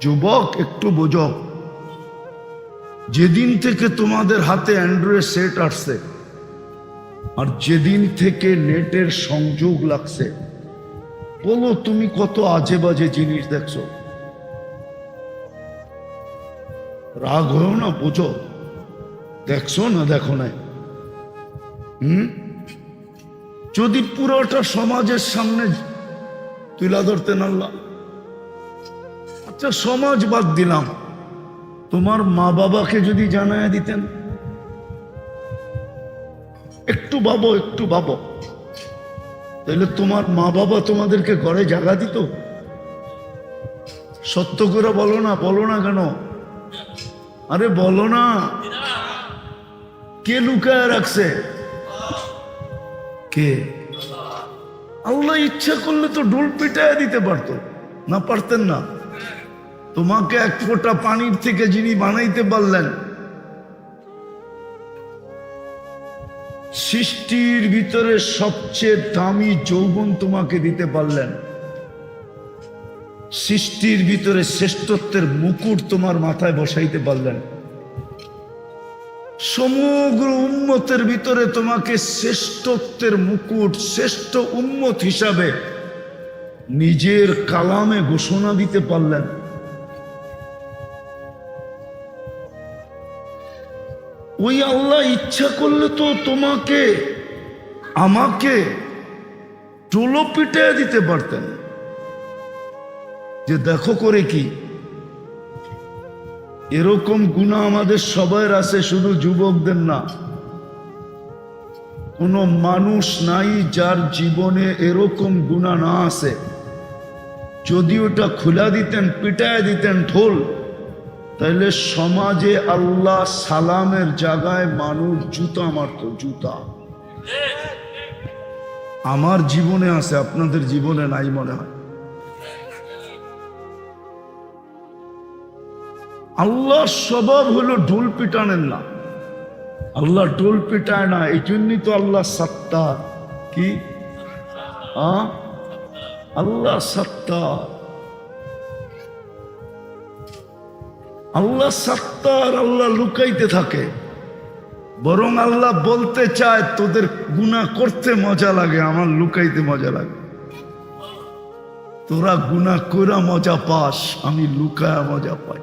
যুবক একটু বোঝো, যেদিন থেকে তোমাদের হাতে অ্যান্ড্রয়েড সেট আসছে আর যেদিন থেকে নেটের সংযোগ লাগছে, বলো তুমি কত আজে বাজে জিনিস দেখছো। রাগ হয়েও না, বোঝো, দেখছো না দেখো না। যদি পুরোটা সমাজের সামনে তুলে ধরতেন আল্লাহ, আচ্ছা সমাজ বাদ দিলাম, তোমার মা বাবাকে যদি জানায় দিতেন, একটু ভাবো একটু ভাবো, তাহলে তোমার মা বাবা তোমাদেরকে ঘরে জায়গা দিত? সত্য করে বলো না, বলো না কেন? আরে বলো না, কে লুকায় রাখছে? কে? আল্লাহ ইচ্ছা করলে তো ঢোল পিটায় দিতে পারতো, না পারতেন না? তোমাকে এক ফোঁটা পানির থেকে যিনি বানাইতে পারলেন, সৃষ্টির ভিতরে সবচেয়ে দামি যৌবন তোমাকে দিতে পারলেন, সৃষ্টির ভিতরে শ্রেষ্ঠত্বের মুকুট তোমার মাথায় বসাইতে পারলেন, সমগ্র উম্মতের ভিতরে তোমাকে শ্রেষ্ঠত্বের মুকুট, শ্রেষ্ঠ উম্মত হিসাবে নিজের কালামে ঘোষণা দিতে পারলেন। ওই আল্লাহ ইচ্ছা করলে তো তোমাকে আমাকে টোলো পিটায় দিতে পারতেন, যে দেখো করে কি। এরকম গুনাহ আমাদের সবার আছে, শুধু যুবকদের না। কোনো মানুষ নাই যার জীবনে এরকম গুনাহ না আছে। যদি ওটা খুলা দিতেন, পিটায় দিতেন ঢোল, তাহলে সমাজে আল্লাহ সালামের জায়গায় মানুষ জুতা মারত, জুতা। আমার জীবনে আছে, আপনাদের জীবনে নাই মনে হয়। আল্লাহর স্বভাব হলো ঢোল পিটানেন না, আল্লাহ ঢোল পিটায় না। এই জন্যই তো আল্লাহ সত্তার। কি? আল্লাহ সত্তার, আল্লাহ সত্তার। আল্লাহ লুকাইতে থাকে, বরং আল্লাহ বলতে চায় তোদের গুনাহ করতে মজা লাগে, আমার লুকাইতে মজা লাগে। তোরা গুনাহ কইরা মজা পাস, আমি লুকায়া মজা পাই।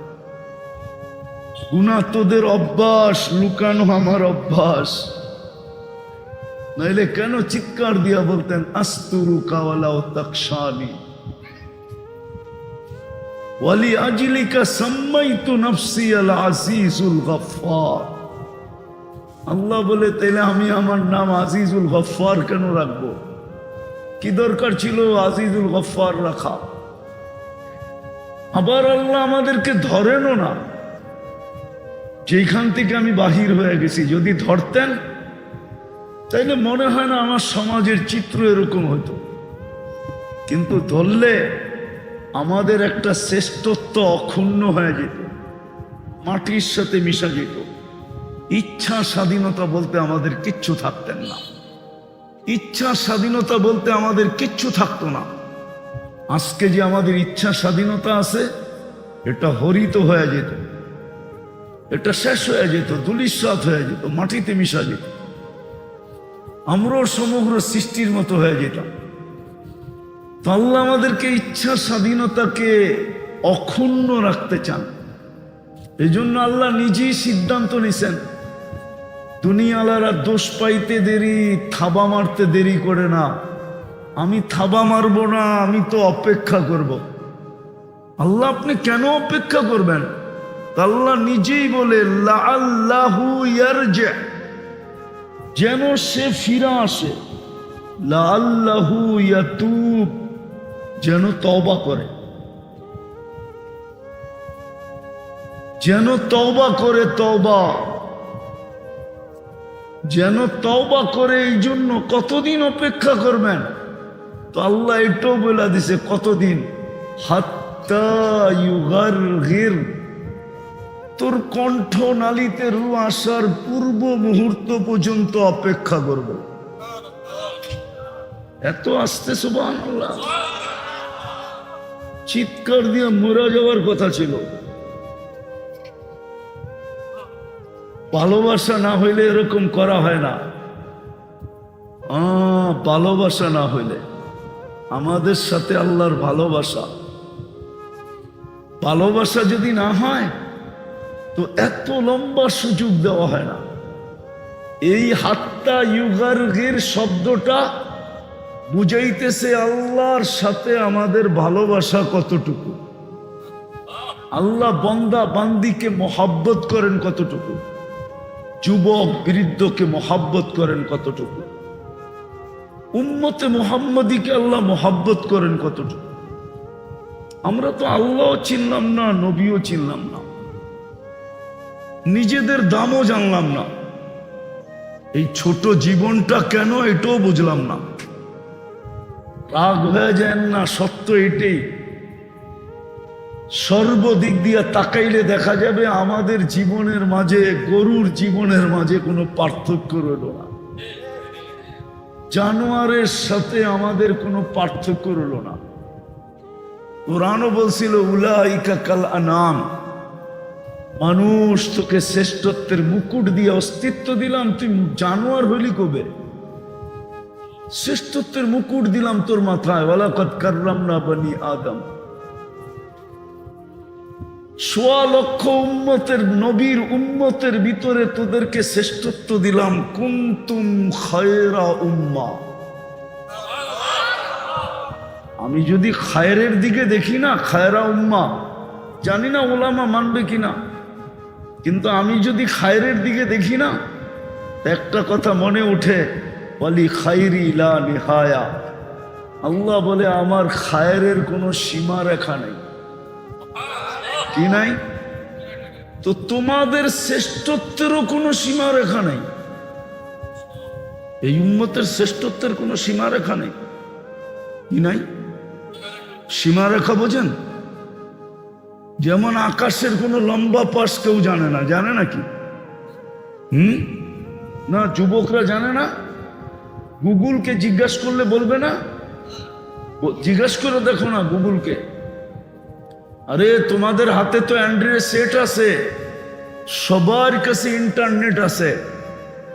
গুনাহ তোদের অভ্যাস, লুকানো আমার অভ্যাস। নাইলে কেন চিৎকার দিয়া বলতেন আস্তুরু কাওয়ালাও তাকশানি ওয়ালি আজলিকা সাম্মাইতু নাফসি আল আজিজুল গফফার। আল্লাহ বলে তাইলে আমি আমার নাম আজিজুল গফফার কেন রাখবো? কি দরকার ছিল আজিজুল গফফার রাখা? আবার আল্লাহ আমাদেরকে ধরেনও না। যেখান থেকে আমি বাহির হয়ে গেছি, যদি ধরতেন তাইলে মনে হয় না আমার সমাজের চিত্র এরকম হতো। কিন্তু ধরলে আমাদের একটা শ্রেষ্ঠত্ব অক্ষুণ্ণ হয়ে যেত, মাটির সাথে মিশা যেত। ইচ্ছা স্বাধীনতা বলতে আমাদের কিচ্ছু থাকতেন না, ইচ্ছা স্বাধীনতা বলতে আমাদের কিচ্ছু থাকতো না। আজকে যে আমাদের ইচ্ছা স্বাধীনতা আছে, এটা হরিত হয়ে যেত, এটা শেষ হয়ে যেত, ধূলিসাৎ হয়ে যেত, মাটিতে মিশা যেত। আমরাও সমগ্র সৃষ্টির মতো হয়ে যেতাম। তো আল্লাহ আমাদেরকে ইচ্ছা স্বাধীনতাকে অক্ষুণ্ণ রাখতে চান। এই জন্য আল্লাহ নিজেই সিদ্ধান্ত নিছেন, দুনিয়ালারা দোষ পাইতে দেরি, থাবা মারতে দেরি করে না। আমি থাবা মারব না, আমি তো অপেক্ষা করব। আল্লাহ আপনি কেন অপেক্ষা করবেন? আল্লাহ নিজেই বলে লাআল্লাহু ইয়ারজি, যেন সে ফিরে আসে। লাআল্লাহু ইয়াতুব, যেন তওবা করে, যেন তওবা করে। তওবা যেন তওবা করে। এই জন্য কতদিন অপেক্ষা করবেন? তো আল্লাহ এটাও বলে দিছে কতদিন, হাত্তা ইউগারগির, তোর কণ্ঠ নালীতে রু আসার পূর্ব মুহূর্ত পর্যন্ত অপেক্ষা করব। এত আস্তে সুবহানাল্লাহ। চিৎকার দিয়ে মরে যাওয়ার কথা ছিল। ভালোবাসা না হইলে এরকম করা হয় না। ভালোবাসা না হইলে, আমাদের সাথে আল্লাহর ভালোবাসা, ভালোবাসা যদি না হয় তো এত লম্বা সুযোগ দেওয়া হয় না। এই হাত্তা ইউগারগির শব্দটা বুঝাইতেছে আল্লাহর সাথে আমাদের ভালোবাসা কতটুকু, আল্লাহ বান্দা বান্দিকে মহাব্বত করেন কতটুকু, যুবক বৃদ্ধকে মহাব্বত করেন কতটুকু, উম্মতে মুহাম্মদীকে আল্লাহ মহাব্বত করেন কতটুকু। আমরা তো আল্লাহও চিনলাম না, নবীও চিনলাম না, নিজেদের দামও জানলাম না। এই ছোট জীবনটা কেন এটাও বুঝলাম না। রাগ হয়ে যায় না, সত্য এটাই। সর্বদিক দিয়ে তাকাইলে দেখা যাবে আমাদের জীবনের মাঝে গরুর জীবনের মাঝে কোনো পার্থক্য রইল না, জানোয়ারের সাথে আমাদের কোনো পার্থক্য রইল না। কোরআনও বলছিল উলাইকা কাল আনাম, মানুষ তোকে শ্রেষ্ঠত্বের মুকুট দিয়ে অস্তিত্ব দিলাম, তুই জানোয়ার হইলি কবে? শ্রেষ্ঠত্বের মুকুট দিলাম তোর মাথায়, ওয়ালাকাদ কাররামনা বনি আদম। ১.৫ লক্ষ উম্মতের নবীর উম্মতের ভিতরে তোদেরকে শ্রেষ্ঠত্ব দিলাম। কুনতুম খায়রা উম্মাহ। আমি যদি খায়রের দিকে দেখি না, খায়রা উম্মাহ, জানি না ওলামা মানবে কিনা, কিন্তু আমি যদি খায়রের দিকে দেখি না, একটা কথা মনে উঠে, ওয়ালি খায়রি লা নিহায়া। আল্লাহ বলে আমার খায়রের কোনো সীমা রেখা নেই। কি নাই? তো তোমাদের শ্রেষ্ঠত্বেরও কোনো সীমা রেখা নেই। এই উম্মতের শ্রেষ্ঠত্বের কোনো সীমা রেখা নেই। কি নাই? সীমা রেখা বোঝেন? যেমন আকাশের কোনো লম্বা পাশ কেউ জানে না, জানে নাকি? না, যুবকরা জানে না। গুগলকে জিজ্ঞাসা করলে বলবে না? জিজ্ঞাসা করে দেখো না গুগলকে। আরে তোমাদের হাতে তো অ্যান্ড্রয়েড সেট আছে, সবার কাছে ইন্টারনেট আছে,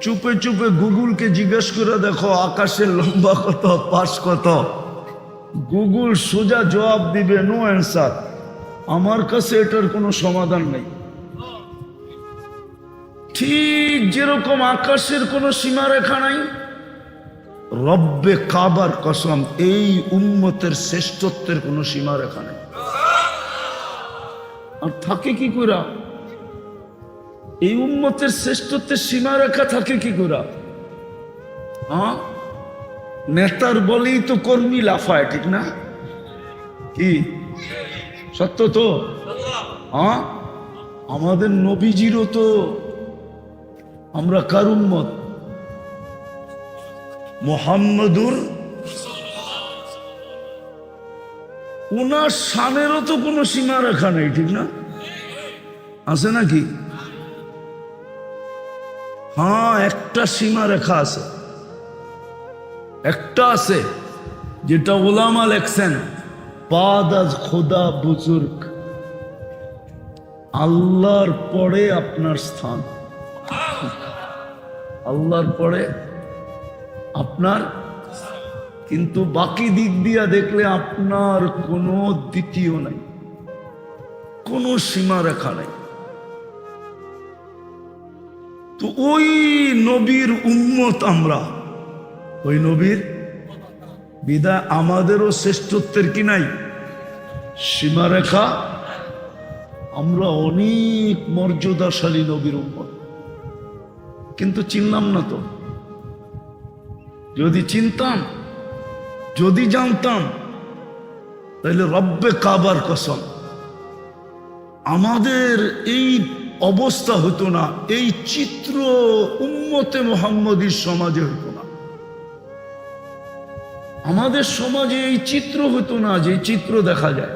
চুপে চুপে গুগলকে জিজ্ঞাসা করে দেখো আকাশের লম্বা কত, পাশ কত। গুগল সোজা জবাব দিবে নো অ্যান্সার। আমার কাছে এটার কোনো সমাধান নেই। ঠিক যেরকম আকাশের কোনো সীমারেখা নাই, রব্বে কাবার কসম এই উম্মতের শ্রেষ্ঠত্বের কোনো সীমারেখা নেই। আর থাকে কি করে? এই উম্মতের শ্রেষ্ঠত্বের সীমারেখা থাকে কি করে? নেতার বলেই তো কর্মী লাফায়, ঠিক না? কি সত্য তো? আমাদের নবীজিরও তো, আমরা কার উম্মত? মুহাম্মাদুর। ওনার শানেরও তো কোনো সীমারেখা নেই, ঠিক না? আছে নাকি? একটা সীমারেখা আছে, একটা আছে, যেটা ওলামা লেখছেন, বাদ আজ খোদা বুজুর্গ, আল্লাহর পরে আপনার স্থান, আল্লাহর পরে আপনার। কিন্তু বাকি দিক দিয়া দেখলে আপনার কোনো দ্বিতীয় নাই, কোনো সীমারেখা নাই। তো ওই নবীর উম্মত আমরা, ওই নবীর বিদায় আমাদেরও শ্রেষ্ঠত্বের কি নাই? সীমারেখা। আমরা অনেক মর্যাদাশালী নবীর উম্মত, কিন্তু চিনলাম না তো। যদি চিনতাম, যদি জানতাম, তাহলে রব্বে কাবার কসম আমাদের এই অবস্থা হতো না, এই চিত্র উম্মতে মুহাম্মদীর সমাজে হতো না। আমাদের সমাজে এই চিত্র হতো না, যে চিত্র দেখা যায়,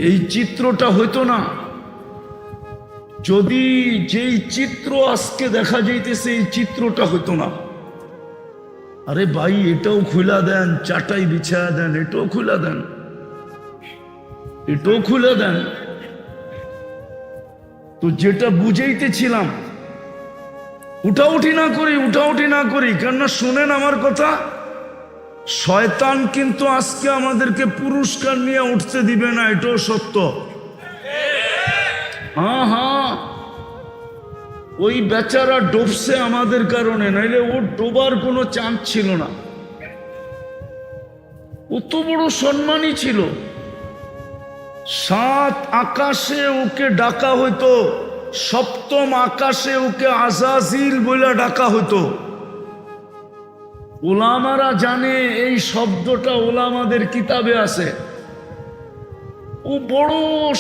এই চিত্রটা হতো না। যদি যেই চিত্র আজকে দেখা যাইতেছে, এই চিত্রটা হতো না। আরে ভাই, এটাও খুলা দেন, চাটাই বিছায়া দেন, এটাও খুলা দেন, এটাও খুলে দেন। তো যেটা বুঝাইতেছিলাম, উঠাউঠি না করি, কেননা শুনেন আমার কথা, শয়তান কিন্তু আজকে আমাদেরকে পুরস্কার নিয়ে উঠতে দিবে না, এটাও সত্য। হ্যাঁ, ওই বেচারা ডুবছে আমাদের কারণে, নাইলে ওর ডোবার কোনো চান্স ছিল না। কত বড় সম্মানী ছিল, 7 আকাশে ওকে ডাকা হইতো, 7ম আকাশে ওকে আজাজিল বলে ডাকা হইতো। ওলামারা জানে এই শব্দটা, ওলামাদের কিতাবে আছে। ও বড়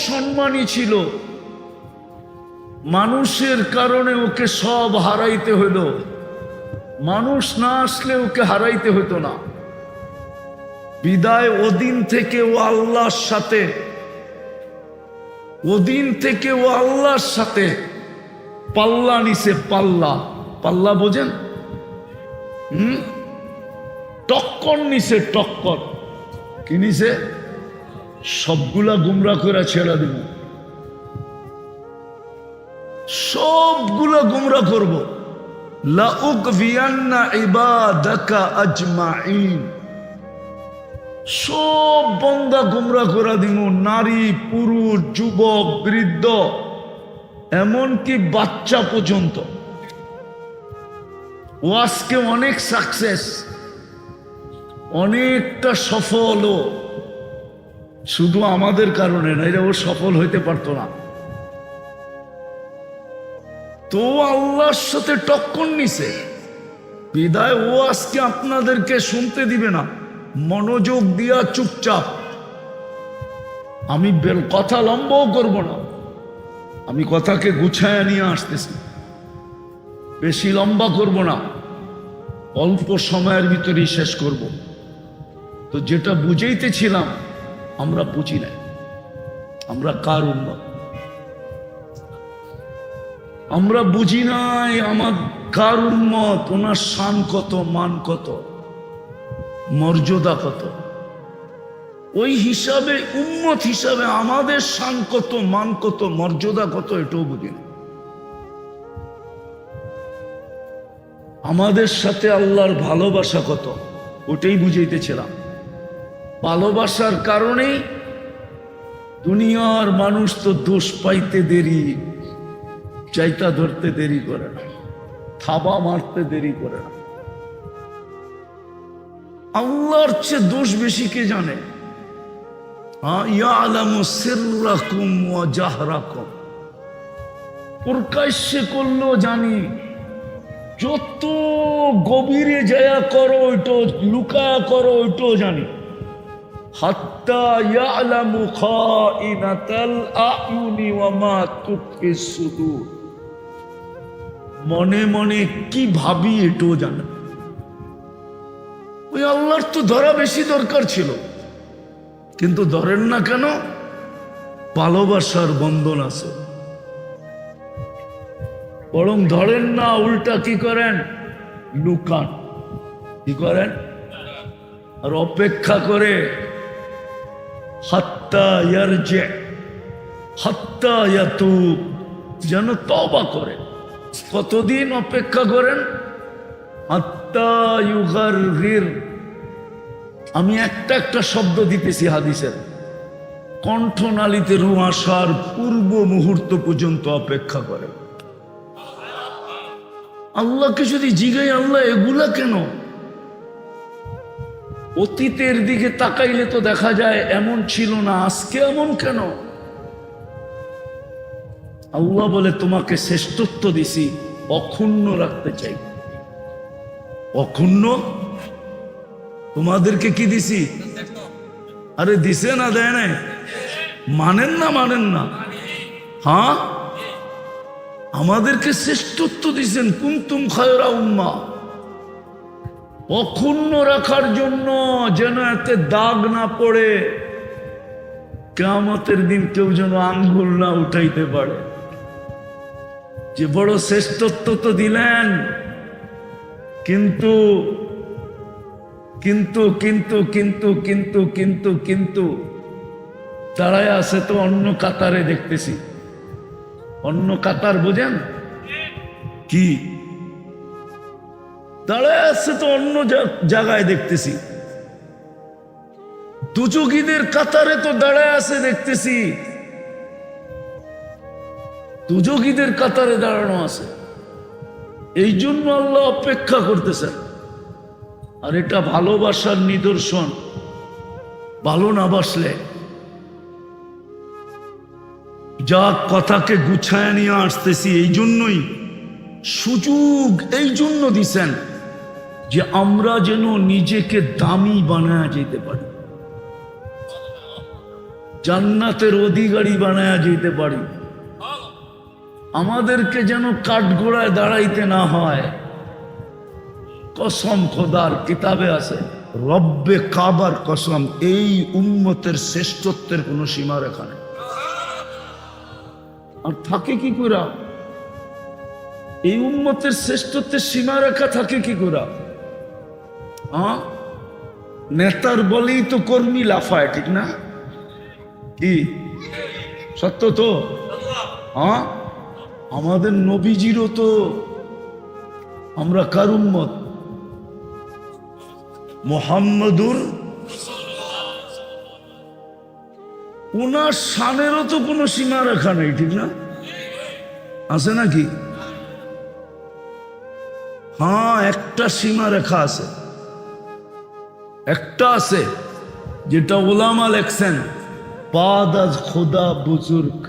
সম্মানী ছিল, মানুষের কারণে ওকে সব হারাইতে হইল, মানুষ না আসলে ওকে হারাইতে হইতো না। বিদায় ওদিন থেকে ও আল্লাহর সাথে পাল্লা নিছে। পাল্লা বোঝেন? টক্কর নিছে, টক্কর। কি নিছে? সবগুলা গুমরা করে ছেড়ে দিব, সবগুলা গুমরা করব। লাউকভিয়ান্না ইবাদাকা আজমাইন, সব বন্দা গুমরা করে দিব, নারী পুরুষ যুবক বৃদ্ধ এমনকি বাচ্চা পর্যন্ত। ও আজকে অনেক সাকসেস, অনেকটা সফল, শুধু আমাদের কারণে না, ও সফল হইতে পারতো না। তো আল্লাহর সাথে টক্কর নিছে, বিদায় ও আজকে আপনাদেরকে শুনতে দিবে না। মনোযোগ দিয়া চুপচাপ, আমি কথা লম্বাও করব না, আমি কথাকে গুছায়া নিয়ে আসতেছি, বেশি লম্বা করব না, অল্প সময়ের ভিতরেই শেষ করব। তো যেটা বুঝাইতেছিলাম, আমরা বুঝি না, আমরা কার উম্মত, আমরা বুঝি নাই আমার কার উম্মত, ওনার শান কত, মান কত, মর্যাদা কত। ওই হিসাবে উম্মত হিসাবে আমাদের শান কত, মান কত, মর্যাদা কত, এটাও বুঝি না। আমাদের সাথে আল্লাহর ভালোবাসা কত, ওটাই বুঝাইতেছিলাম। ভালোবাসার কারণেই দুনিয়ার মানুষ তো দোষ পাইতে দেরি, চাইতা ধরতে দেরি করে না, থাবা মারতে দেরি করে না। আল্লাহর চেয়ে দোষ বেশি কে জানে? ইয়ালামু সিররাকুম ওয়া জাহরাকুম, প্রকাশ্যে করলেও জানি, যত গভীরে যায়া করো ওইটো, লুকায়া করো ওইটো জানি। হাত্তা ইয়ালামু খাইনাতাল আয়ুনি ওয়া মা তুখফিস সুদূর, মনে মনে কি ভাবি এটাও জানে। ওই আল্লাহর তো ধরা বেশি দরকার ছিল, কিন্তু ধরেন না কেন? ভালোবাসার বন্ধন আছে, বরং ধরেন না, উল্টা কি করেন? লুকান। কি করেন? আর অপেক্ষা করে হাত্তা ইয়ারজি, হাত্তা ইয়াতুব, যেন তওবা করে। কতদিন অপেক্ষা করেন? হাত্তা ইউগারগির। আমি একটা শব্দ দিতেছি হাদিসের, কণ্ঠনালীতে রূহ আসার পূর্ব মুহূর্ত পর্যন্ত অপেক্ষা করে। আল্লাহকে যদি জিগাই, আল্লাহ এগুলা কেন? অতীতের দিকে তাকাইলে তো দেখা যায় এমন ছিল না, আজকে এমন কেন? আল্লাহ বলে তোমাকে শ্রেষ্ঠত্ব দিছি, অক্ষুণ্ণ রাখতে চাই। অক্ষুণ্ণ তোমাদেরকে কি দিছি? আরে দিছে না, দেয় না? মানেন না? হ্যাঁ, আমাদেরকে শ্রেষ্ঠত্ব দিছেন, কুনতুম খায়রা উম্মাহ, অক্ষুণ্ণ রাখার জন্য, যেন এতে দাগ না পড়ে, কিয়ামতের দিন কেউ যেন আঙ্গুল না উঠাইতে পারে। যে বড় শ্রেষ্ঠত্ব তো দিলেন, কিন্তু কিন্তু কিন্তু কিন্তু কিন্তু কিন্তু কিন্তু দাঁড়ায় আছে তো অন্য কাতারে দেখতেছি। অন্য কাতার বোঝেন কি? দাঁড়ায় আছে তো অন্য জায়গায় দেখতেছি। দুযোগীদের কাতারে তো দাঁড়ায় আছে দেখতেছি, দুযোগীদের কাতারে দাঁড়ানো আছে। এই জন্য আল্লাহ অপেক্ষা করতেছেন। আর এটা ভালোবাসার নিদর্শন। ভালো না বাসলে যা কথাকে গুছায় নিয়ে আসতেছি, এই জন্যই সুযোগ এই জন্য দিছেন যে আমরা যেন নিজেকে দামি বানায় যেতে পারি, জান্নাতের অধিকারী বানায় যেতে পারি। আমাদেরকে যেন কাঠগোড়ায় দাঁড়াইতে না হয়। কসম খোদার কিতাবে আছে, রব্বে কাবার কসম, এই উম্মতের শ্রেষ্ঠত্বের কোনো সীমা রেখা নেই। আর থাকে কি করে? এই উম্মতের শ্রেষ্ঠত্বের সীমা রেখা থাকে কি করে? নেতার বলেই তো কর্মী লাফায়, ঠিক না? কি সত্য তো? আমাদের নবীজিরও তো, আমরা কার উম্মত? মুহাম্মাদুর। ওনার শানেরও তো কোনো সীমা রেখা নেই, ঠিক না? আছে নাকি? হ্যাঁ, একটা সীমা রেখা আছে, একটা আছে, যেটা ওলামা লেখছেন, বাদ আজ খোদা বুজুর্গ,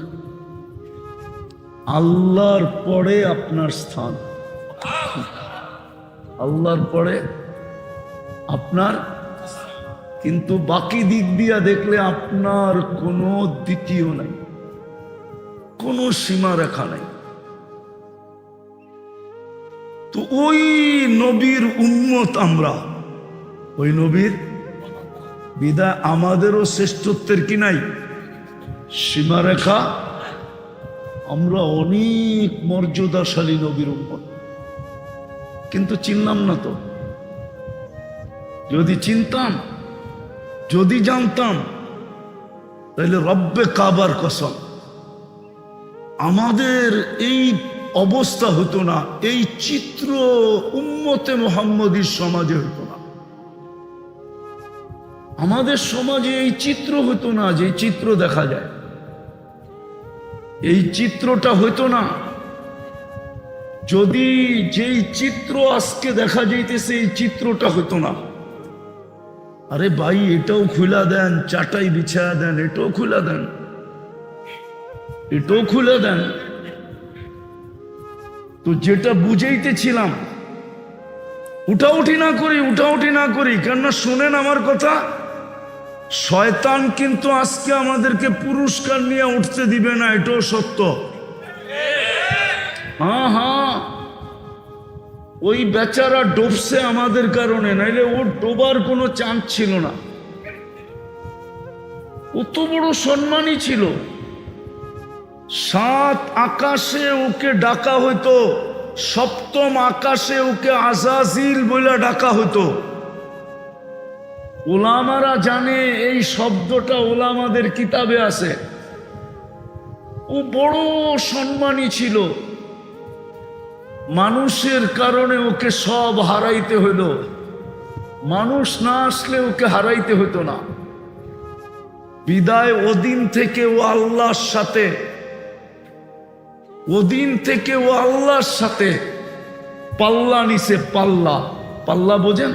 আল্লাহর পরে আপনার স্থান। আল্লাহর পরে আপনার, কিন্তু বাকি দিক দিয়া দেখলে আপনার কোনো দ্বিতীয় নাই, কোনো সীমা রেখা নাই। তো ওই নবীর উম্মত আমরা, ওই নবীর বিদায় আমাদেরও শ্রেষ্ঠত্বের কি নাই? সীমারেখা। আমরা অনেক মর্যাদাশালী নবীর উম্মত, কিন্তু চিনলাম না তো। যদি চিনতাম, যদি জানতাম, তাহলে রব্বে কাবার কসম আমাদের এই অবস্থা হতো না, এই চিত্র উম্মতে মুহাম্মদীর সমাজে হতো না। আমাদের সমাজে এই চিত্র হতো না, যে চিত্র দেখা যায়, এই চিত্রটা হতো না। যদি যেই চিত্র আজকে দেখা যাইতেছে, এই চিত্রটা হতো না। আরে ভাই, এটাও খুলে দেন, চাটাই বিছায়া দেন, এটাও খুলে দেন, এটাও খুলে দেন। তো যেটা বুঝাইতেছিলাম, উঠাউঠি না করি, উঠাউঠি না করি, কেননা শুনেন আমার কথা, শয়তান কিন্তু আজকে আমাদেরকে পুরস্কার নিয়ে উঠতে দিবে না, এটাও সত্য। হ্যাঁ হ্যাঁ, ওই বেচারা ডুবছে আমাদের কারণে, নাইলে ওর ডোবার কোনো চান্স ছিল না। কত বড় সম্মানী ছিল, 7 আকাশে ওকে ডাকা হইতো, 7ম আকাশে ওকে আজাজিল বলে ডাকা হতো। ওলামারা জানে এই শব্দটা, ওলামাদের কিতাবে আছে। ও বড় সম্মানী ছিল, মানুষের কারণে ওকে সব হারাইতে হইল, মানুষ না আসলে ওকে হারাইতে হতো না। বিদায় ওদিন থেকে ও আল্লাহর সাথে, ওদিন থেকে ও আল্লাহর সাথে পাল্লা নিছে। পাল্লা, পাল্লা বোঝেন?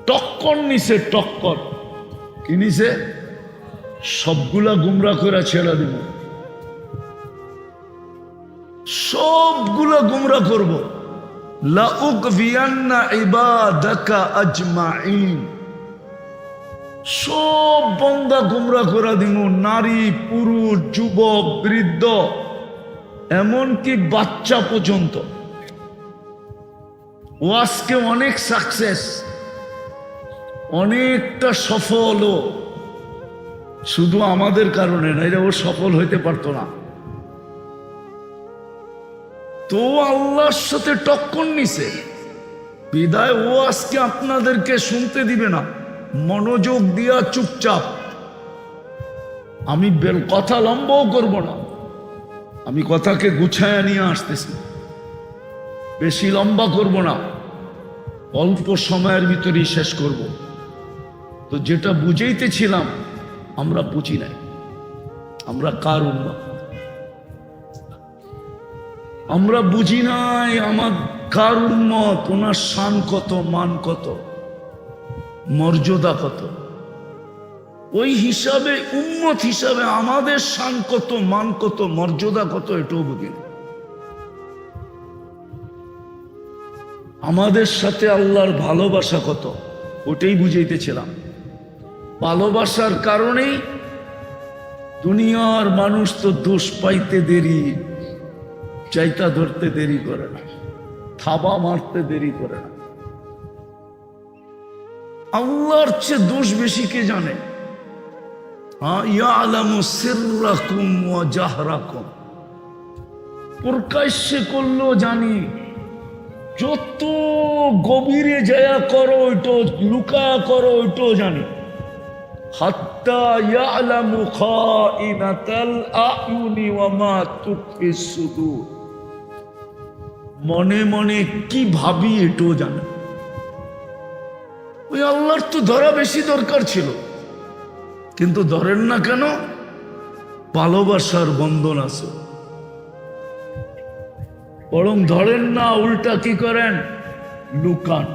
টক্কর নিছে, টক্কর। কি নিছে? সবগুলা গুমরা করে ছেড়ে দিব, সবগুলা গুমরা করব। লাউকভিয়ান্না ইবাদাকা আজমাইন, সব বন্দা গুমরা করে দিব, নারী পুরুষ যুবক বৃদ্ধ এমনকি বাচ্চা পর্যন্ত। ও আজকে অনেক সাকসেস, অনেকটা সফল, শুধু আমাদের কারণে না, ও সফল হইতে পারতো না। তো আল্লাহর সাথে টক্কর নিছে, বিদায় ও আজকে আপনাদেরকে শুনতে দিবে না। মনোযোগ দিয়া চুপচাপ। আমি কথা লম্বাও করব না, আমি কথাকে গুছায়া নিয়ে আসতেছি, বেশি লম্বা করব না, অল্প সময়ের ভিতরেই শেষ করব। তো যেটা বুঝাইতেছিলাম, আমরা বুঝি নাই আমরা কার উম্মত, আমরা বুঝি নাই আমার কার উম্মত, ওনার শান কত, মান কত, মর্যাদা কত। ওই হিসাবে উম্মত হিসাবে আমাদের শান কত, মান কত, মর্যাদা কত, এটাও বুঝি না। আমাদের সাথে আল্লাহর ভালোবাসা কত, ওটাই বুঝাইতেছিলাম। ভালোবাসার কারণেই দুনিয়ার মানুষ তো দোষ পাইতে দেরি, চাইতা ধরতে দেরি করে না, থাবা মারতে দেরি করে না। আল্লাহর চেয়ে দোষ বেশি কে জানে? ইয়ালামু সিররাকুম ওয়া জাহরাকুম, প্রকাশ্যে করলেও জানি, যত গভীরে যায়া করো ওইটাও, লুকায়া করো ওইটাও জানি। হাত্তা ইয়ালামু খাইনাতাল আয়ুনি ওয়া মা তুখফিস সুদূর, মনে মনে কি ভাবি এটাও জানে। ওই আল্লাহর তো ধরা বেশি দরকার ছিল, কিন্তু ধরেন না কেন? ভালোবাসার বন্ধন আছে, বরং ধরেন না, উল্টা কি করেন? লুকান।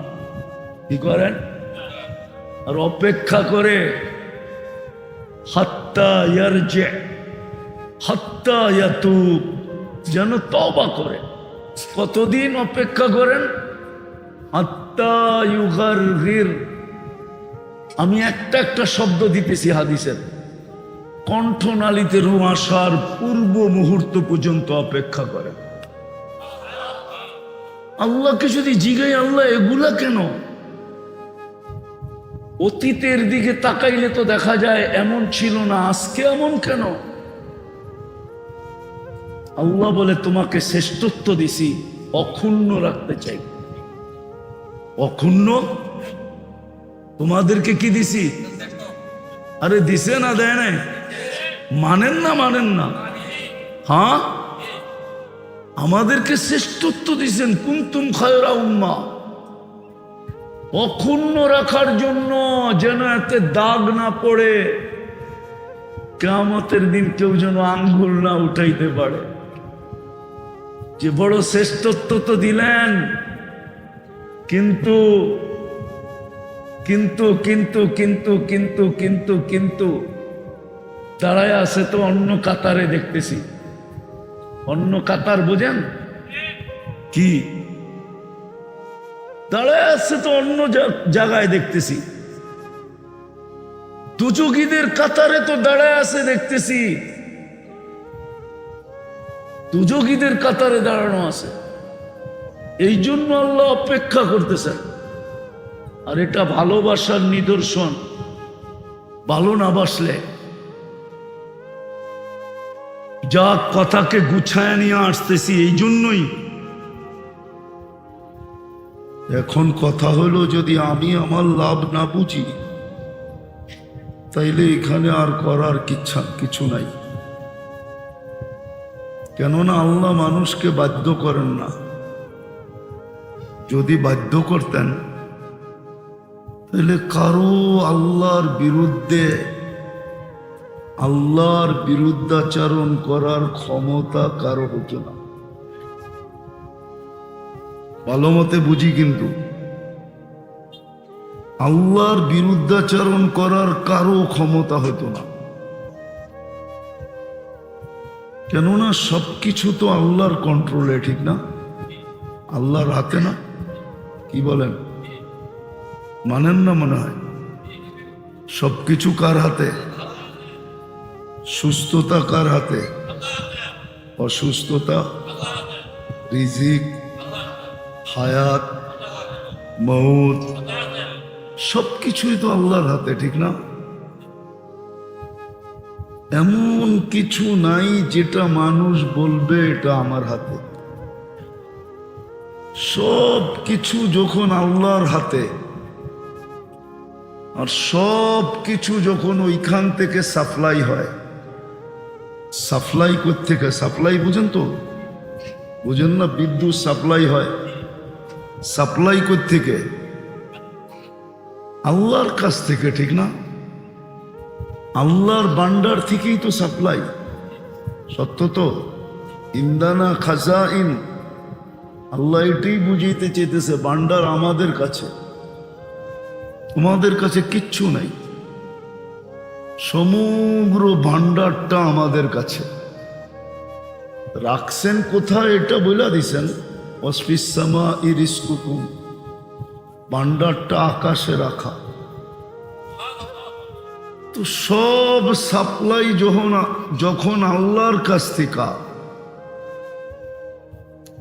কি করেন? আর অপেক্ষা করে হাত্তা ইয়ারজি, হাত্তা ইয়াতুব, যেন তওবা করে। কতদিন অপেক্ষা করেন? হাত্তা ইউগারগির। আমি একটা শব্দ দিতেছি হাদিসের, কণ্ঠনালীতে রূহ আসার পূর্ব মুহূর্ত পর্যন্ত অপেক্ষা করেন। আল্লাহকে যদি জিগাই, আল্লাহ এগুলা কেন? অতীতের দিকে তাকাইলে তো দেখা যায় এমন ছিল না, আজকে এমন কেন? আল্লাহ বলে তোমাকে শ্রেষ্ঠত্ব দিছি, অক্ষুণ্ণ রাখতে চাই। অক্ষুণ্ণ তোমাদেরকে কি দিছি? আরে দিছে না, দেয় নাই? মানেন না? মানেন না? হ্যাঁ, আমাদেরকে শ্রেষ্ঠত্ব দিছেন, কুনতুম খায়রা উম্মাহ, অক্ষুণ্ণ রাখার জন্য, যেন এতে দাগ না পড়ে, কিয়ামতের দিন কেউ যেন আঙ্গুল না উঠাইতে পারে। যে বড় শ্রেষ্ঠত্ব তো দিলেন, কিন্তু কিন্তু কিন্তু কিন্তু কিন্তু কিন্তু কিন্তু দাঁড়ায় আছে তো অন্য কাতারে দেখতেছি। অন্য কাতার বোঝেন কি? দাঁড়ায় আছে তো অন্য জায়গায় দেখতেছি। দুজগীদের কাতারে তো দাঁড়ায় আছে দেখতেছি, দুজগীদের কাতারে দাঁড়ানো আছে। এই জন্য আল্লাহ অপেক্ষা করতেছেন। আর এটা ভালোবাসার নিদর্শন। ভালো না বাসলে, যা কথাকে গুছায় নিয়ে আসতেছি এই জন্যই। এখন কথা হলো, যদি আমি আমার লাভ না বুঝি, তাইলে এখানে আর করার কিছু নাই। কেননা আল্লাহ মানুষকে বাধ্য করেন না। যদি বাধ্য করতেন, তাহলে কারো আল্লাহর বিরুদ্ধাচরণ করার ক্ষমতা কারো হতো না। ভালো মতে বুঝি, কিন্তু আল্লাহর বিরুদ্ধাচরণ করার কারো ক্ষমতা হতো না। কেননা সবকিছু তো আল্লাহর কন্ট্রোলে, ঠিক না? আল্লাহর হাতে না? কি বলেন? মানেন না মনে হয়? সবকিছু কার হাতে? সুস্থতা কার হাতে? অসুস্থতা, রিজিক, হায়াত, মউত, সবকিছুই তো আল্লাহর হাতে, ঠিক না? এমন কিছু নাই যেটা মানুষ বলবে এটা আমার হাতে। সব কিছু যখন আল্লাহর হাতে, আর সব কিছু যখন ওইখান থেকে সাপ্লাই হয়, সাপ্লাই কোত্থেকে? সাপ্লাই বুঝেন তো? বুঝেন না? বিদ্যুৎ সাপ্লাই হয়, সাপ্লাই কোত্থেকে? আল্লাহর কাছ থেকে, ঠিক না? আল্লাহর ভান্ডার থেকেই তো সাপ্লাই। সত্য তো? ইন্দানা খাজাইন, আল্লাহ এটাই বুঝাইতে চেয়েছে, ভান্ডার আমাদের কাছে, তোমাদের কাছে কিচ্ছু নাই। সমগ্র ভান্ডারটা আমাদের কাছে। রাখছেন কোথায় এটা বলে দিছেন, ওয়াসফিস সামাই রিজকুকুম, ভান্ডারটা আকাশে রাখা। তো সব সাপ্লাই যখন আল্লাহর কাছ থেকে,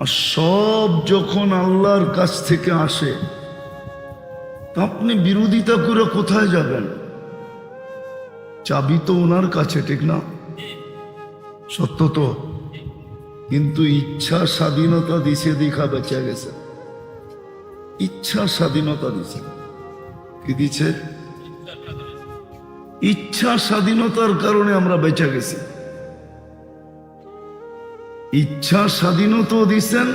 আর সব যখন আল্লাহর কাছ থেকে আসে, আপনি বিরোধিতা করে কোথায় যাবেন? চাবি তো ওনার কাছে, ঠিক না? সত্য তো? কিন্তু ইচ্ছা স্বাধীনতা দিছে দেখা বেঁচে গেছে। ইচ্ছা স্বাধীনতা দিছে, কি দিছে? ইচ্ছা স্বাধীনতার কারণে আমরা বেঁচে গেছি। ইচ্ছা স্বাধীনতাও দিছেন,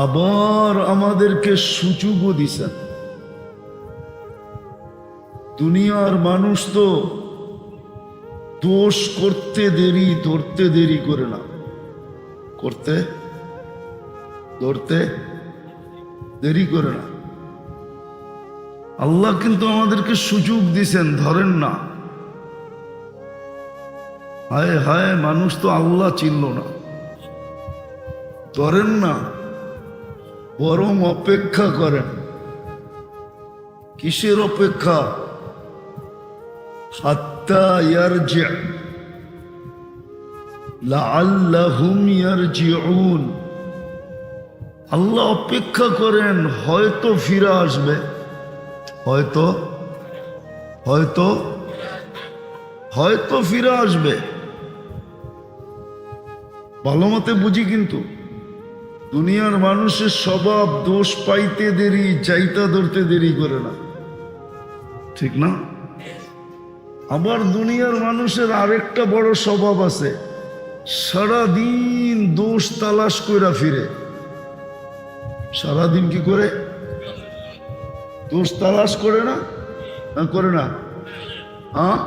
আবার আমাদেরকে সুযোগও দিছেন। দুনিয়ার মানুষ তো দোষ করতে দেরি, ধরতে দেরি করে না। ধরতে দেরি করে না। আল্লাহ কিন্তু আমাদেরকে সুযোগ দিছেন, ধরেন না। হায় হায়, মানুষ তো আল্লাহ চিনল না, ধরেন না, বরং অপেক্ষা করেন। কিসের অপেক্ষা? হাত্তা ইয়ারজি লাআল্লাহুম ইয়ারজিউন। আল্লাহ অপেক্ষা করেন, হয়তো ফিরে আসবে, হয়তো ফিরে আসবে। ভালো মতে বুঝি, কিন্তু দুনিয়ার মানুষের স্বভাব দোষ পাইতে দেরি, চাইতা ধরতে দেরি করে না, ঠিক না? আবার দুনিয়ার মানুষের আরেকটা বড় স্বভাব আছে, সারাদিন দোষ তালাশ কইরা ফিরে। সারাদিন কি করে? দোষ তালাশ করে না? করে না? হ্যাঁ,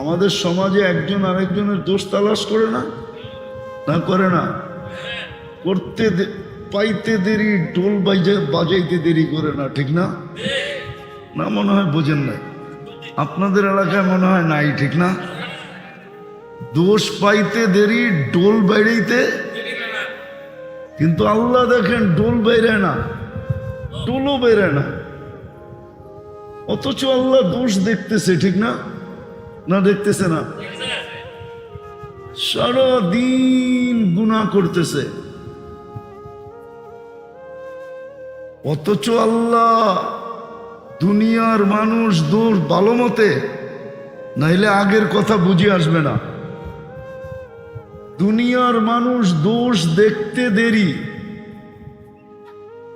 আমাদের সমাজে একজন আরেকজনের দোষ তালাশ করে না? করে না? করতে পাইতে দেরি, ঢোল বাজাইতে দেরি করে না, ঠিক না? না, মনে হয় বোঝেন নাই। আপনাদের এলাকায় মনে হয় নাই, ঠিক না? দোষ পাইতে দেরি, ঢোল বাইড়াইতে। কিন্তু আল্লাহ দেখেন, ঢোল বাইরে না, ঢোলও বাইরে না, অথচ আল্লাহ দোষ দেখতেছে, ঠিক না? না দেখতেছে না? সারাদিন গুনাহ করতেছে, অথচ আল্লাহ, দুনিয়ার মানুষ দোষ ভালো মতে, নাইলে আগের কথা বুঝে আসবে না। দুনিয়ার মানুষ দোষ দেখতে দেরি,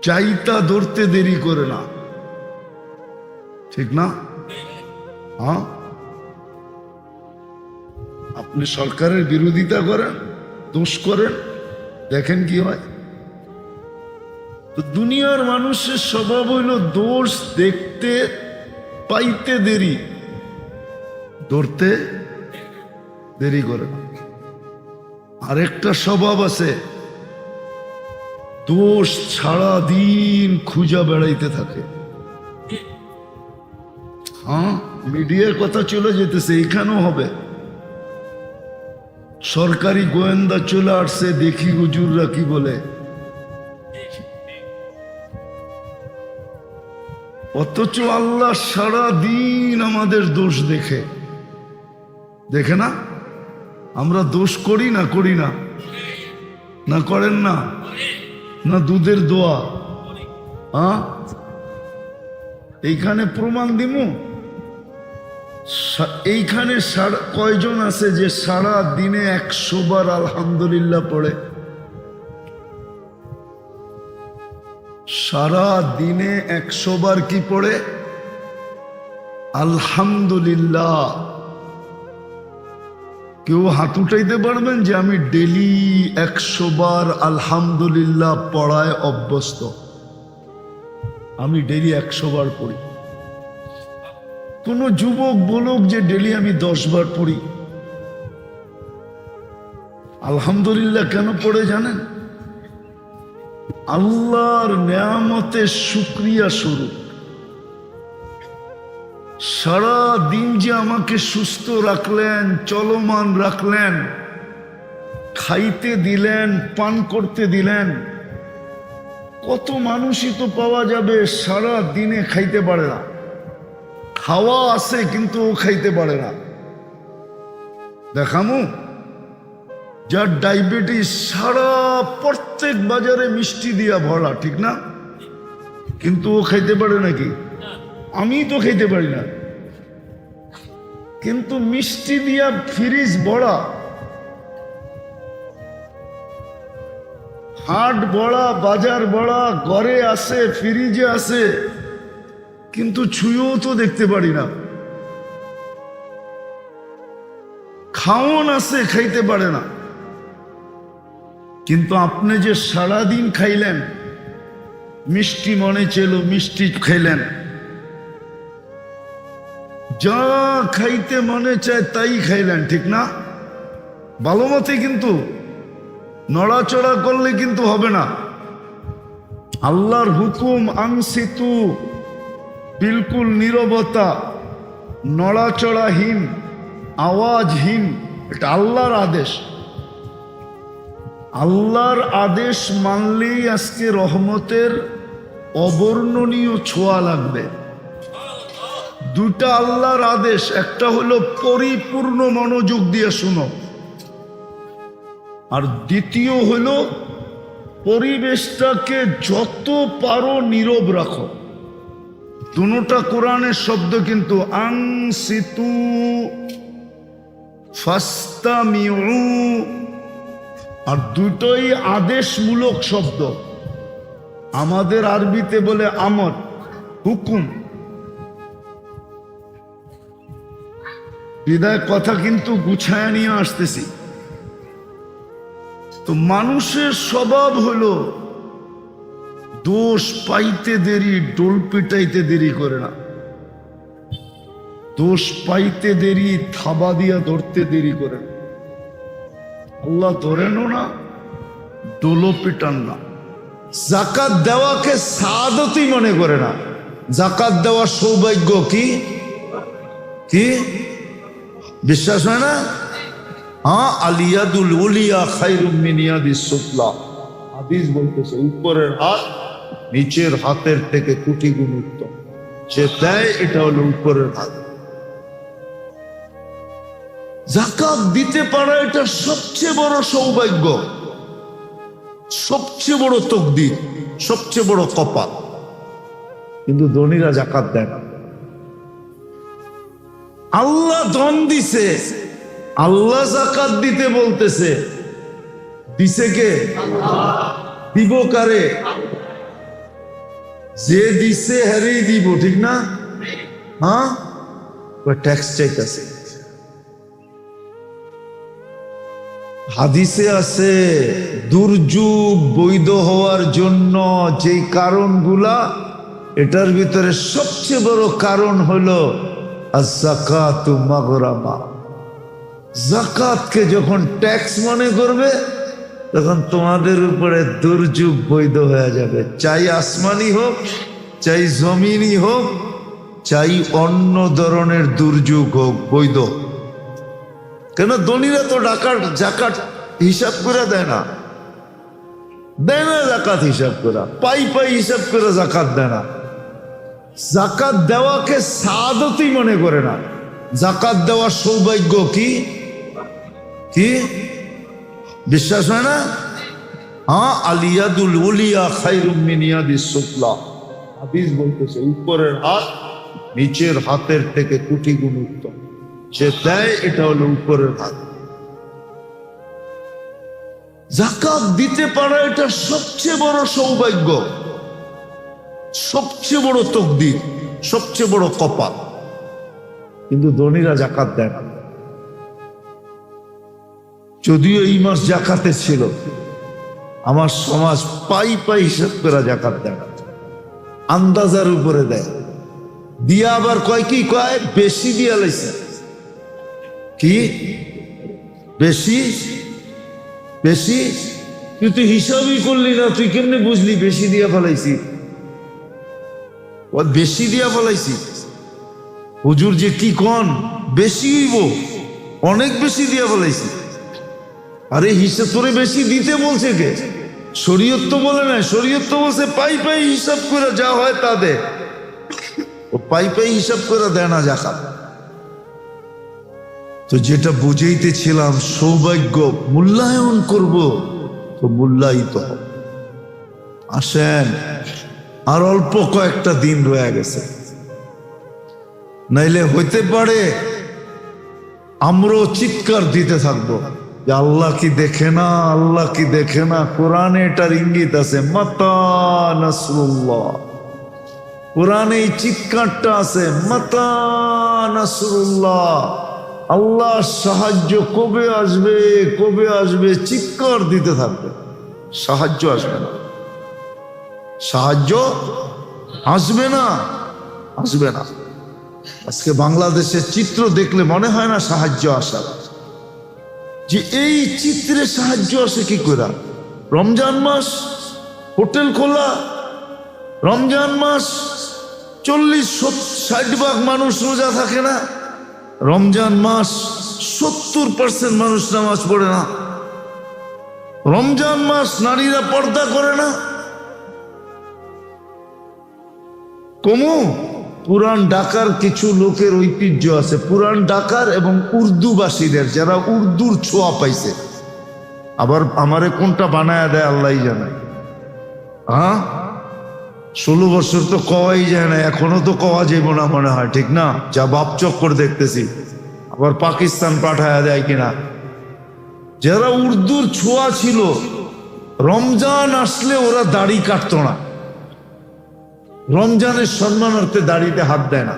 চাইতা ধরতে দেরি করে না, ঠিক না? হ্যাঁ, আপনি সরকারের বিরোধিতা করেন, দোষ করেন, দেখেন কি হয়। তো দুনিয়ার মানুষের স্বভাব হইল দোষ দেখতে পাইতে দেরি, ধরতে দেরি করে না। আরেকটা স্বভাব আছে, দোষ ছাড়া দিন খুঁজা বেড়াইতে থাকে। হ্যাঁ, মিডিয়ার কথা চলে যেতেছে, এখানেও হবে। সরকারি গোয়েন্দা চলে আসছে, দেখি হুজুররা কি বলে। অথচ আল্লাহ সারা দিন আমাদের দোষ দেখে না? আমরা দোষ করি না? করি না? না করেন না? না দুধের দোয়া। হ্যাঁ, এইখানে প্রমাণ দিমু। এইখানে কয়জন আছে যে সারা দিনে 100 বার আলহামদুলিল্লাহ পড়ে? সারা দিনে 100 বার কি পড়ে? আলহামদুলিল্লাহ। কেউ হাত উঠাইতে পারবেন যে আমি ডেলি 100 বার আলহামদুলিল্লাহ পড়ায় অভ্যস্ত? আমি ডেলি 100 বার পড়ি। কোন যুবক বলুক যে ডেলি আমি 10 বার পড়ি। আলহামদুলিল্লাহ কেন পড়ে জানেন? আল্লাহর নেয়ামতের শুকরিয়া স্বরূপ। সারা দিন যে আমাকে সুস্থ রাখলেন, চলমান রাখলেন, খাইতে দিলেন, পান করতে দিলেন। কত মানুষই তো পাওয়া যাবে সারা দিনে খাইতে পারে না, খাওয়া আছে কিন্তু ও খাইতে পারে না। দেখামু যার ডায়াবেটিস, সারা প্রত্যেক বাজারে মিষ্টি দিয়া ভরা, ঠিক না? কিন্তু ও খাইতে পারে নাকি? আমি তো খাইতে পারি না, কিন্তু মিষ্টি দিয়া ফ্রিজ ভরা, হাট বড়া, বাজার বড়া, ঘরে আছে, ফ্রিজে আছে, কিন্তু ছুঁয়েও তো দেখতে পারি না। খাওন আছে, খাইতে পারে না। কিন্তু আপনি যে সারাদিন খাইলেন, মিষ্টি মনে ছিল, মিষ্টি খাইলেন, যা খাইতে মনে চায় তাই খাইলেন, ঠিক না? ভালো মতে, কিন্তু নড়াচড়া করলে কিন্তু হবে না। আল্লাহর হুকুম আনসিতু, বিলকুল নীরবতা, নড়াচড়াহীন, আওয়াজহীন, এটা আল্লাহর আদেশ। আল্লাহর আদেশ মানলেই আজকে রহমতের অবর্ণনীয় ছোঁয়া লাগবে। দুটা আল্লাহর আদেশ, একটা হলো পরিপূর্ণ মনোযোগ দিয়ে শুনো, আর দ্বিতীয় হলো পরিবেশটাকে যত পারো নীরব রাখো। দুটোটা কোরআনের শব্দ, কিন্তু আনসিতু ফাস্তামিউ, আর দুটোই আদেশমূলক শব্দ। আমাদের আরবিতে বলে আমর, হুকুম। বিদায় কথা কিন্তু গুছায় নিয়ে আসতেছি। তো মানুষের স্বভাব হলো দোষ পাইতে দেরি, ডোল পিটাইতে দেরি করে না। দোষ পাইতে দেরি, থাবা দিয়া ধরতে দেরি করে না। আল্লাহ ধরেনও না, ডোলও পিটান না। জাকাত দেওয়াকে সাদতই মনে করে না। জাকাত দেওয়া সৌভাগ্য। কি কি বিশ্বাস হয় না? হ্যাঁ, আলিয়াদুল উলিয়া খায়রুম মিন ইয়াদিস সুফলা। হাদিস বলতেছে উপরের হাত নিচের হাতের থেকে কোটি গুণ উত্তম। যে দেয় এটা হলো উপরের হাত। জাকাত দিতে পারা এটা সবচেয়ে বড় সৌভাগ্য, সবচেয়ে বড় তকদির, সবচেয়ে বড় কপাল। কিন্তু ধনীরা জাকাত দেয় না। আল্লাহ ধন দিছে, আল্লাহ জাকাত দিতে বলতেছে। দিছে কে? দিব কারে? যে দিছে হ্যারেই দিব, ঠিক না? হ্যাঁ, ট্যাক্স চাইতেছে। হাদিসে আছে দুর্যোগ বৈধ হওয়ার জন্য যে কারণগুলা, এটার ভিতরে সবচেয়ে বড় কারণ হলো আয-যাকাতু মাগরামা। যাকাতকে যখন ট্যাক্স মনে করবে, তখন তোমাদের উপরে দুর্যোগ বৈধ হয়ে যাবে। চাই আসমানি হোক, চাই জমিনি হোক, চাই অন্য ধরনের দুর্যোগ হোক, বৈধ। কেন? ধনীরা তো জাকাত হিসাব করে দেয় না, দেয় না জাকাত হিসাব করা, পাই পাই হিসাব করে জাকাত দেয় না। জাকাত দেওয়াকে সাদতই মনে করে না। জাকাত দেওয়ার সৌভাগ্য। কি কি বিশ্বাস হয় না? হ্যাঁ, আলিয়াদুল উলিয়া খায়রুম মিন ইয়াদিস সুফলা। হাদিস বলতেছে উপরের হাত নিচের হাতের থেকে কোটি গুণ উত্তম। যে দেয় এটা হলো উপরের হাত। জাকাত দিতে পারা এটা সবচেয়ে বড় সৌভাগ্য, সবচেয়ে বড় তকদির, সবচেয়ে বড় কপাল। কিন্তু ধনীরা জাকাত দেয় না। যদিও এই মাস জাকাতে ছিল, আমার সমাজ পাই পাই হিসাব করে জাকাত দেয় না, আন্দাজার উপরে দেয়। দিয়া আবার কয় কি কয় বেশি দিয়া লাইছে। কি বেশি? বেশি? তুই হিসাবই করলি না, তুই কেমনে বুঝলি বেশি দিয়া ফেলাইছি? বেশি দিয়া ফেলাইছি। হুজুর যে কি কন, বেশি হইব, অনেক বেশি দিয়া ফেলাইছি। আরে হিসাব তোরে বেশি দিতে বলছে কে? শরীয়ত তো বলে না, শরীয়ত তো বলছে পাই পাই হিসাব করে যা হয় তা দে। ও পাই পাই হিসাব করে দেয় না জাকাত। তো যেটা বুঝাইতেছিলাম, সৌভাগ্য মূল্যায়ন করব তো মূল্যায়িত হবে। আসেন, আর অল্প কয়েকটা দিন রয়ে গেছে, নাইলে হইতে পারে আমরাও চিৎকার দিতে থাকবো যে আল্লাহ কি দেখে না, আল্লাহ কি দেখে না। কোরআনে এটার ইঙ্গিত আছে, মাতা নাসরুল্লাহ। কোরআনে এই চিৎকারটা আছে, মাতা নাসরুল্লাহ। আল্লাহ সাহায্য কবে আসবে, কবে আসবে, চিৎকার দিতে থাকবে। সাহায্য আসবে না, সাহায্য আসবে না, আসবে না। আজকে বাংলাদেশের চিত্র দেখলে মনে হয় না সাহায্য আসার। যে এই চিত্রে সাহায্য আসে কি করে? রমজান মাস, হোটেল খোলা, রমজান মাস 40-60% মানুষ রোজা থাকে না, রমজান মাস 70% মানুষ নামাজ পড়ে না, রমজান মাস নারীরা পর্দা করে না। কমু পুরান ঢাকার কিছু লোকের ঐতিহ্য আছে, পুরান ঢাকার এবং উর্দুবাসীদের, যারা উর্দুর ছোঁয়া পাইছে। আবার আমারে কোনটা বানায় দেয় আল্লাহ জানে। হ্যাঁ, 16 বছর তো কওয়াই যায় না, এখনো তো কওয়া যাইব না মনে হয়, ঠিক না? যা বাপ চক্কর দেখতেছি, আবার পাকিস্তান পাঠায় দেয় কিনা। যারা উর্দুর ছোঁয়া ছিল, রমজান আসলে ওরা দাড়ি কাটতো না, রমজানের সম্মানার্থে দাড়িতে হাত দেয় না।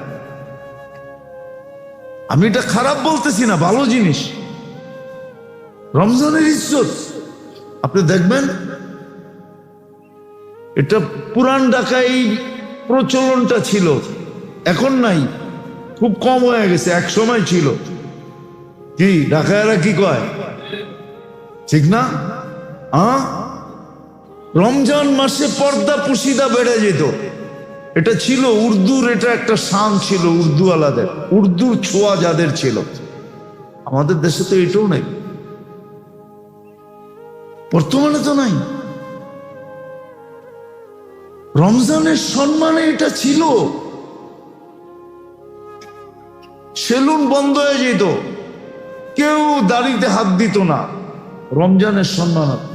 আমি এটা খারাপ বলতেছি না, ভালো জিনিস, রমজানের ইজ্জত। আপনি দেখবেন এটা পুরান ঢাকায় এই প্রচলনটা ছিল, এখন নাই, খুব কম হয়ে গেছে, এক সময় ছিল। কি ঢাকায়রা কি কয়, ঠিক না? রমজান মাসে পর্দা পুশিদা বেড়ে যেত, এটা ছিল উর্দুর, এটা একটা শান ছিল উর্দু আলাদের, উর্দুর ছোঁয়া যাদের ছিল। আমাদের দেশে তো এটাও নাই, বর্তমানে তো নাই। রমজানের সম্মানে এটা ছিল। সেলুন বন্ধ হয়ে যেত, কেউ দাড়িতে হাত দিত না, রমজানের সম্মানার্থে।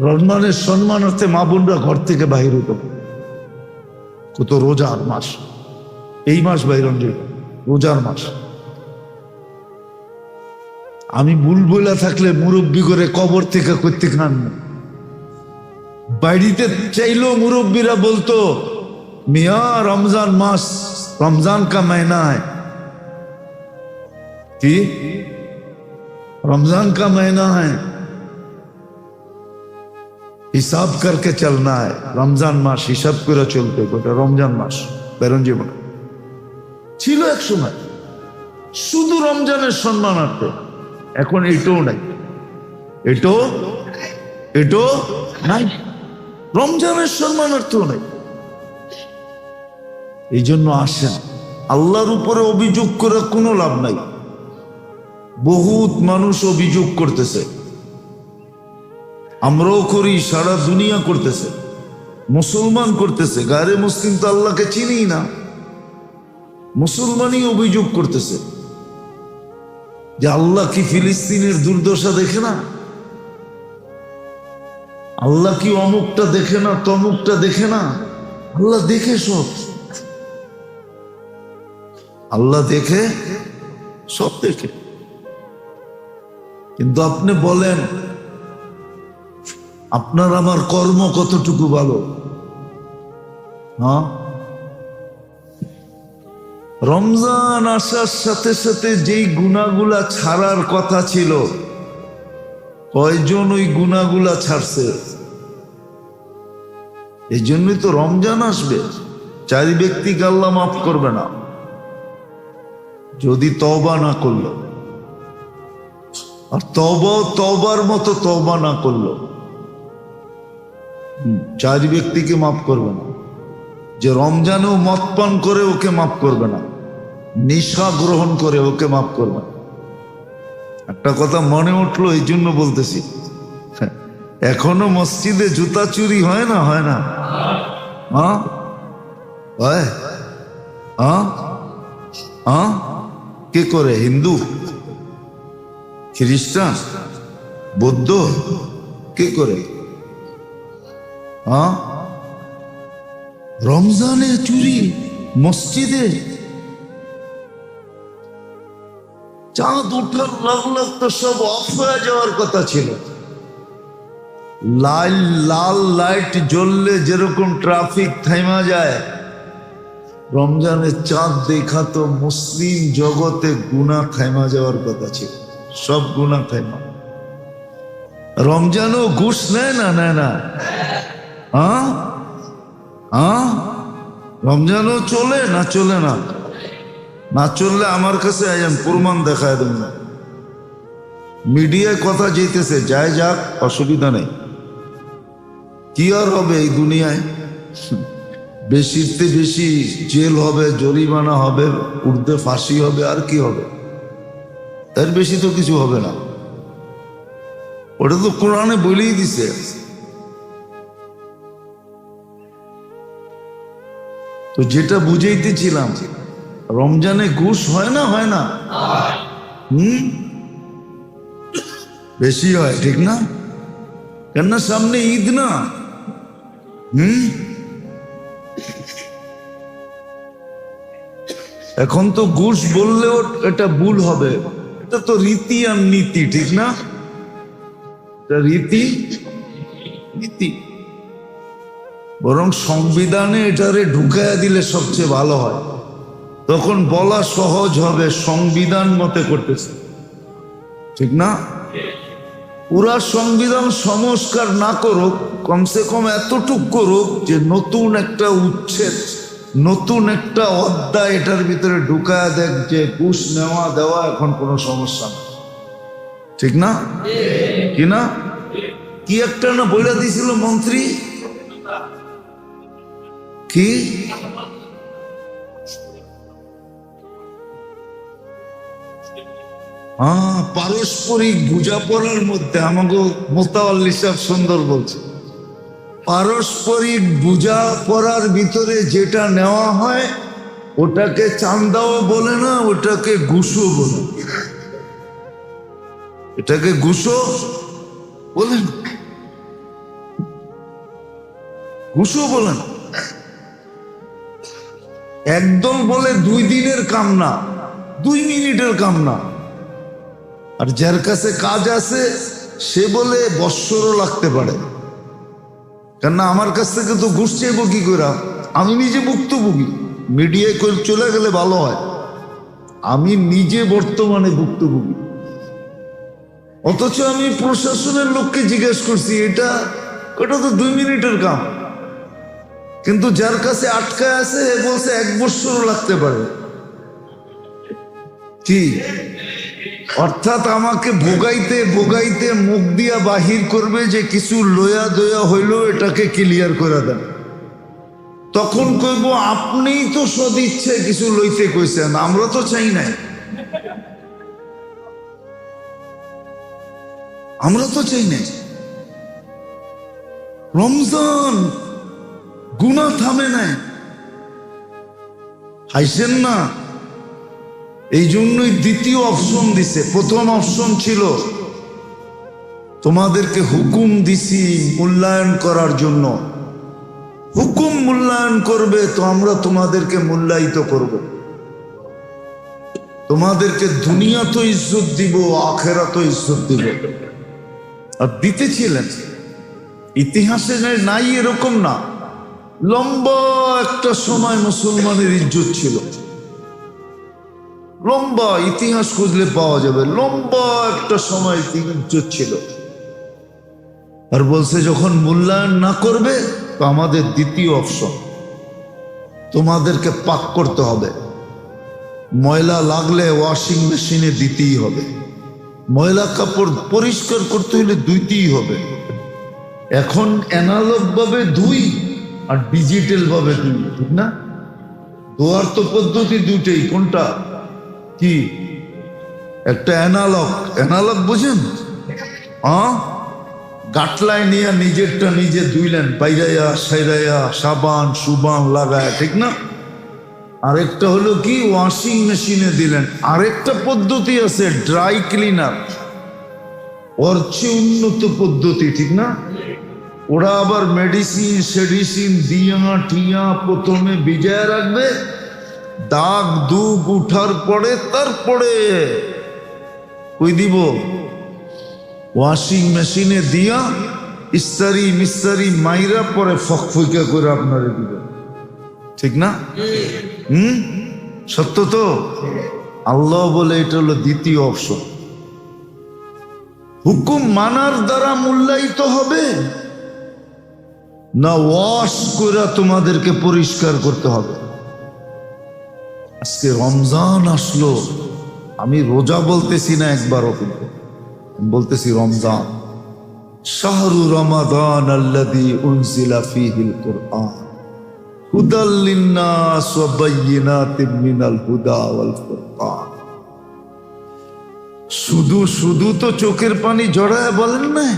রমজানের সম্মানার্থে মা বোনরা ঘর থেকে বাহির হতো। কত রোজার মাস, এই মাস বাইরন যে রোজার মাস। আমি ভুল বইলা থাকলে মুরব্বী করে কবর থেকে করতে খান, বাড়িতে চাইলেও মুরব্বীরা বলতো, মিয়া রমজান মাস, रमजान का महीना है कि रमजान का महीना है, हिसाब करके चलना है। रमजान मास हिसाब করে চলতে, গোটা রমজান মাস বেরন জীবন ছিল এক সময়, শুধু রমজানের সম্মানার্থে। এখন এটাও নাই, এটাও নাই, রমজানের সম্মানার্থেও নাই। এই জন্য আসেন, আল্লাহর উপরে অভিযোগ করে কোনো লাভ নাই। বহুত মানুষ অভিযোগ করতেছে, আমরাও করি, সারা দুনিয়া করতেছে, মুসলমান করতেছে। গায়রে মুসলিম তো আল্লাহকে চিনি না, মুসলমানই অভিযোগ করতেছে যে আল্লাহ কি ফিলিস্তিনের দুর্দশা দেখে না, আল্লাহ কি অমুকটা দেখে না, তমুকটা দেখে না। আল্লাহ দেখে সব, আল্লাহ দেখে সব দেখে। কিন্তু আপনি বলেন আপনার আমার কর্ম কতটুকু ভালো? হ্যাঁ, রমজান আসার সাথে সাথে যেই গুনাহগুলা ছাড়ার কথা ছিল, কয়জন ওই গুনাহগুলা ছাড়ছে? এই জন্যই তো রমজান আসবে। 4 ব্যক্তিকে আল্লাহ মাফ করবে না যদি তওবা না করলো, আর তওবার মতো তওবা না করলো। 4 ব্যক্তিকে মাফ করবে না। যে রমজানেও মদ পান করে ওকে মাফ করবে না, নেশা গ্রহণ করে ওকে মাফ করবে না। একটা কথা মনে উঠলো, এই জন্য বলতেছি, এখনো মসজিদে জুতা চুরি হয় না? হয় না? হ্যাঁ হয়। হ্যাঁ হ্যাঁ, কে করে? হিন্দু, খ্রিস্টান, বৌদ্ধ, কে করে? হ্যাঁ, রমজানে চুরি মসজিদে। চাঁদ উঠার লাখ তো সব অফ হয়ে যাওয়ার কথা ছিল। লাল লাইট জ্বললে যেরকম ট্রাফিক থাইমা যায়, রমজানে চাঁদ দেখা তো মুসলিম জগতে গুনাহ থাইমা যাওয়ার কথা ছিল। সব গুনাহ থাইমা। রমজানও ঘুষ নেয় না? নেয় না? হ্যাঁ হ্যাঁ, রমজানও চলে না? চলে না? না চললে আমার কাছে আইন প্রমাণ দেখায় দেন না। মিডিয়ায় কথা যেতেছে, যায় যাক, অসুবিধা নেই। কি আর হবে এই দুনিয়ায়? বেশিতে বেশি জেল হবে, জরিমানা হবে, উর্দে ফাঁসি হবে, আর কি হবে? এর বেশি তো কিছু হবে না। ওটা তো কোরআনে বলেই দিছে। তো যেটা বুঝাইতেছিলাম, রমজানে ঘুষ হয় না? হয় না? বেশি হয়, ঠিক না? কেন? সামনে ঈদ না? এখন তো ঘুষ বললেও এটা ভুল হবে। এটা তো রীতি আর নীতি, ঠিক না? এটা রীতি নীতি। বরং সংবিধানে এটারে ঢুকাইয়া দিলে সবচেয়ে ভালো হয়। তখন বলা সহজ হবে, সংবিধান মতে করতেছে, ঠিক না? পুরা সংবিধান সংস্কার না করুক, কমসে কম এতটুক করুক যে নতুন একটা উচ্ছেদ, নতুন একটা অধ্যায় এটার ভিতরে ঢুকায় দেখ যে ঘুষ নেওয়া দেওয়া এখন কোনো সমস্যা না, ঠিক না? কি না? কি একটা না বইলা দিয়েছিল মন্ত্রী, কি পারস্পরিক বোঝাপড়ার মধ্যে, আমাকে মোতাওয়াল্লি সাহেব সুন্দর বলছে, পারস্পরিক বোঝাপড়ার ভিতরে যেটা নেওয়া হয় ওটাকে চান্দাও বলে না, ওটাকে ঘুষও বলে। এটাকে ঘুষও বলে না, ঘুষও বলে না। একদল বলে 2 দিনের কাম না, 2 মিনিটের কাম না। আর যার কাছে কাজ আছে সে বলে বৎসরও লাগতে পারে। কেননা আমার কাছ থেকে তো ঘুষ চাইবো কি করে? আমি নিজে ভুক্তভোগী। মিডিয়ায় চলে গেলে ভালো হয়, আমি নিজে বর্তমানে ভুক্তভোগী। অথচ আমি প্রশাসনের লোককে জিজ্ঞেস করছি, এটা তো 2 মিনিটের কাম। কিন্তু যার কাছে আটকায় আছে বলছে 1 বৎসরও লাগতে পারে। কি অর্থাৎ আমাকে ভোগাইতে ভোগাইতে মুখ দিয়া বাহির করবে যে কিছু লয়া দয়া হইল, এটাকে ক্লিয়ার করে দেন। তখন কইব আপনিই তো সদিচ্ছে কিছু লইতে কইছেন, আমরা তো চাই নাই, আমরা তো চাই নাই। রমজান গুনাহ থামে নাই, হাইছেন না? এই জন্যই দ্বিতীয় অপশন দিছে। প্রথম অপশন ছিল তোমাদেরকে হুকুম দিছি মূল্যায়ন করার জন্য, হুকুম মূল্যায়ন করবে তো আমরা তোমাদেরকে মূল্যায়িত করব, তোমাদেরকে দুনিয়া তো ইজ্জত দিব, আখেরাত তো ইজ্জত দিব। আর দিতেছিলেন, ইতিহাসে নাই এরকম না, লম্বা একটা সময় মুসলমানের ইজ্জত ছিল। লম্বা ইতিহাস খুঁজলে পাওয়া যাবে, লম্বা একটা সময় ছিল। আর বলছে যখন মূল্যায়ন না করবে তো আমাদের দ্বিতীয় অপশন, তোমাদেরকে পাক করতে হবে। ময়লা লাগলে ওয়াশিং মেশিনে দিতেই হবে, ময়লা কাপড় পরিষ্কার করতে হলে ধুইতেই হবে। এখন অ্যানালগ ভাবে ধুই আর ডিজিটাল ভাবে ধুই, ঠিক না? ধোয়ার তো পদ্ধতি দুটেই, কোনটা কি? একটা অ্যানালগ বুঝেন? হ্যাঁ, গাটলায় নিয়ে নিজেরটা নিজে ধুইলেন, বাইরাইয়া সাইরাইয়া সাবান সুবান লাগায়, ঠিক না? আরেকটা হলো কি, ওয়াশিং মেশিনে দিলেন। আরেকটা পদ্ধতি আছে ড্রাই ক্লিনার, ওর চেয়ে উন্নত পদ্ধতি, ঠিক না? ওরা আবার মেডিসিন দিয়া টিয়া প্রথমে ভিজায় রাখবে, দাগ দুগ উঠার পরে তারপরে কই দিব, ওয়াশিং মেশিনে দিয়া ইস্তারি মিস্তারি মাইরা পরে ফকফকা করে আপনারে দিবে, ঠিক না? সত্য তো? আল্লাহ বলে এটা হলো দ্বিতীয় অপশন। হুকুম মানার দ্বারা মূল্যায়িত হবে না ওয়াশ করে তোমাদেরকে পরিষ্কার করতে হবে? আজকে রমজান আসলো, আমি রোজা বলতেছি না একবারও, কিন্তু বলতেছি রমজান। শাহরু রমাদান আল্লাযী উনজিলা ফীহিল কুরআন হুদাল লিন্নাস ওয়া বায়্যিনাতিম মিনাল হুদা ওয়াল ফুরকান। শুধু তো চোখের পানি জড়ায় বলেন নাই,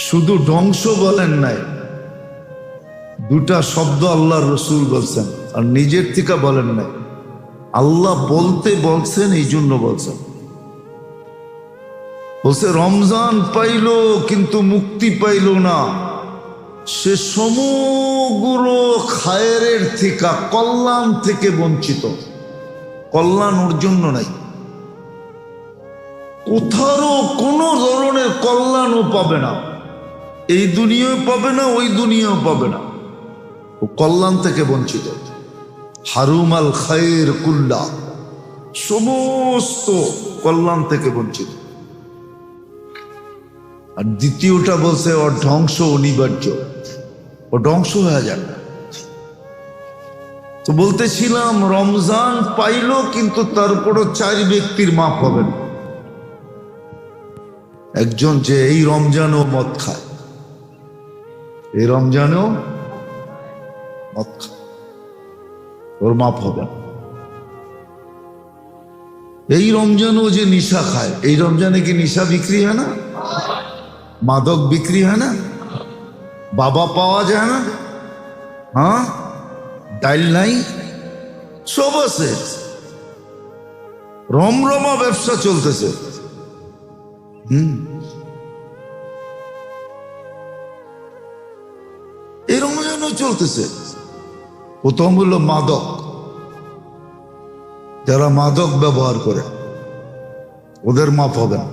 শুধু ধ্বংস বলেন নাই, দুটা শব্দ আল্লাহর রাসূল বলছেন আর নিজের থেকে বলেন নাই। আল্লাহ বলতে বলছেন, এই জন্য বলছেন। বলছে রমজান পাইল কিন্তু মুক্তি পাইল না, সে সমগ্র খায়েরের থেকে, কল্যাণ থেকে বঞ্চিত। কল্যাণ ওর জন্য নাই, কোথাও কোনো ধরনের কল্যাণও পাবে না, এই দুনিয়াও পাবে না, ওই দুনিয়াও পাবে না, ও কল্যাণ থেকে বঞ্চিত। হারুমাল খায়ের কুল্লা, সমস্ত কল্যাণ থেকে বঞ্চিত। আর দ্বিতীয়টা বলছে ওর ধ্বংস অনিবার্য, ও ধ্বংস হয়ে যাবে। তো বলতেছিলাম রমজান পাইল কিন্তু তারপরও 4 ব্যক্তির মাপ হবে না। একজন যে এই রমজানেও মদ খায়, এই রমজানেও মদ খায়, ওর মাপ হবে না। এই রমজানেও যে নিশা খায়, এই রমজানে কি নিশা বিক্রি হয় না? মাদক বিক্রি হয় না? বাবা পাওয়া যায় না? হ্যাঁ, ডাইল নাই, সব আছে, রমরমা ব্যবসা চলতেছে। এই রমজানও চলতেছে। প্রথম হলো মাদক, যারা মাদক ব্যবহার করে ওদের মাপ হবে না।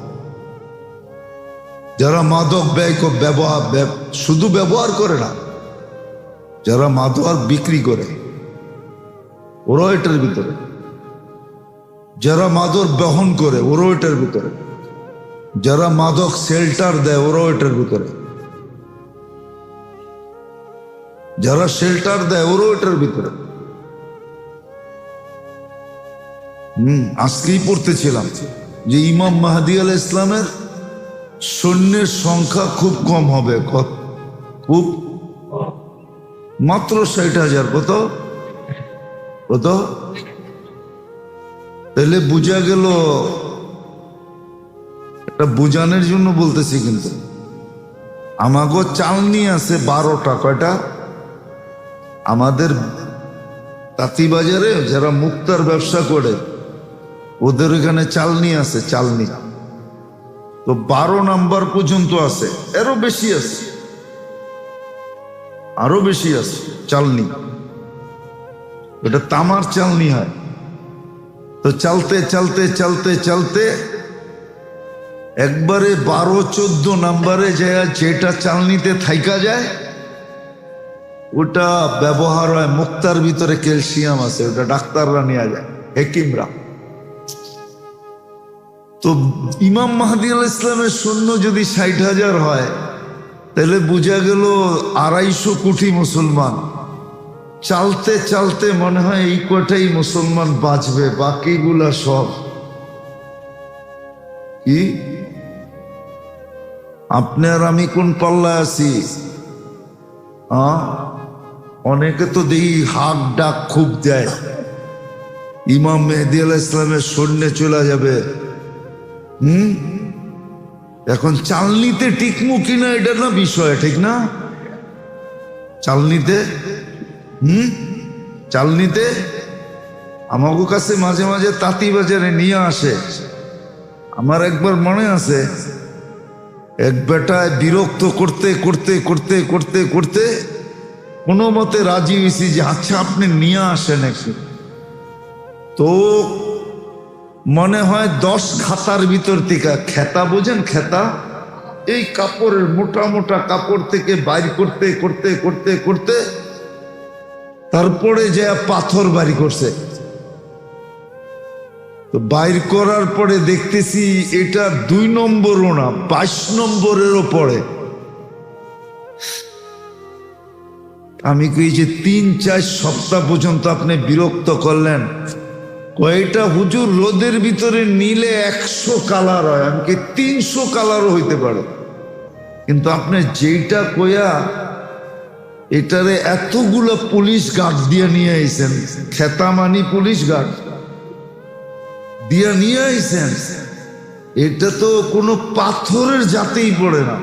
যারা মাদক শুধু ব্যবহার করে না, যারা মাদক বিক্রি করে ওরাও এটার ভিতরে, যারা মাদক বহন করে ওরাও এটার ভিতরে, যারা মাদক শেল্টার দেয় ওরাও এটার ভিতরে, যারা শেল্টার দেয় ওরাও এটার ভিতরে। আজকেই পড়তেছিলাম যে ইমাম মাহদী আলাইহিস ইসলামের সৈন্যের সংখ্যা খুব কম হবে, খুব, মাত্র 60,000। কত? তাহলে বুঝা গেল, এটা বুঝানোর জন্য বলতেছি, কিন্তু আমাগো চালনি আছে 12টা। কয়টা? আমাদের তাঁতিবাজারে যারা মুক্তার ব্যবসা করে ওদের এখানে চালনি আছে, চালনি তো 12 নাম্বার পর্যন্ত আছে, আরো বেশি আছে, আরো বেশি আছে চালনি। এটা তামার চালনি হয়। তো চলতে চলতে চলতে চলতে একবারে 12-14 নাম্বারে যায়, যেটা চালনিতে থাইকা যায় ওটা ব্যবহার হয়। মুক্তার ভিতরে ক্যালসিয়াম আছে, ওটা ডাক্তাররা নিয়ে যায়। হেকিমরা। তো ইমাম মাহদী আলাইহিস সালামের সৈন্য যদি 60,000 হয়, তাহলে বোঝা গেল 250 কোটি মুসলমান। চালতে চালতে মনে হয় এই কটাই মুসলমান বাঁচবে, বাকিগুলা সব কি। আপনি আর আমি কোন পাল্লায় আছি? অনেকে তো দেখি হাক ডাক খুব দেয়, ইমাম মেহেদী আলাইহিস সালামের সৈন্যে চলে যাবে। এখন চালনিতে টিকমু কিনা এটা না বিষয়, ঠিক না? চালনিতে চালনিতে আমাকে কাছে মাঝে মাঝে তাঁতি বাজারে নিয়ে আসে। আমার একবার মনে আছে, এক বেটায় বিরক্ত করতে করতে করতে করতে করতে কোনো মতে রাজি হয়েছি যে আচ্ছা আপনি নিয়ে আসেন একটু। তো মনে হয় 10 খাতার ভিতর থেকে, খেতা বোঝেন খেতা, এই কাপড়ের মোটা মোটা কাপড় থেকে বাইর করতে করতে করতে করতে তারপরে যে পাথর বাড়ি করছে। তো বাইর করার পরে দেখতেছি এটা 2 নম্বরও না, 22 নম্বরেরও পড়ে। আমি কই যে 3-4 সপ্তাহ পর্যন্ত আপনি বিরক্ত করলেন, কয়টা হুজুর রোদের ভিতরে নিলে 100 কালার হয়, আমাকে 300 কালারও হইতে পারে, কিন্তু আপনি যেটা কয়া এটারে এতগুলো পুলিশ গার্ড দিয়ে নিয়ে আইছেন, খেতামানি পুলিশ গার্ড দিয়ে নিয়ে আইছেন, এটা তো কোনো পাথরের জাতেই পড়ে না।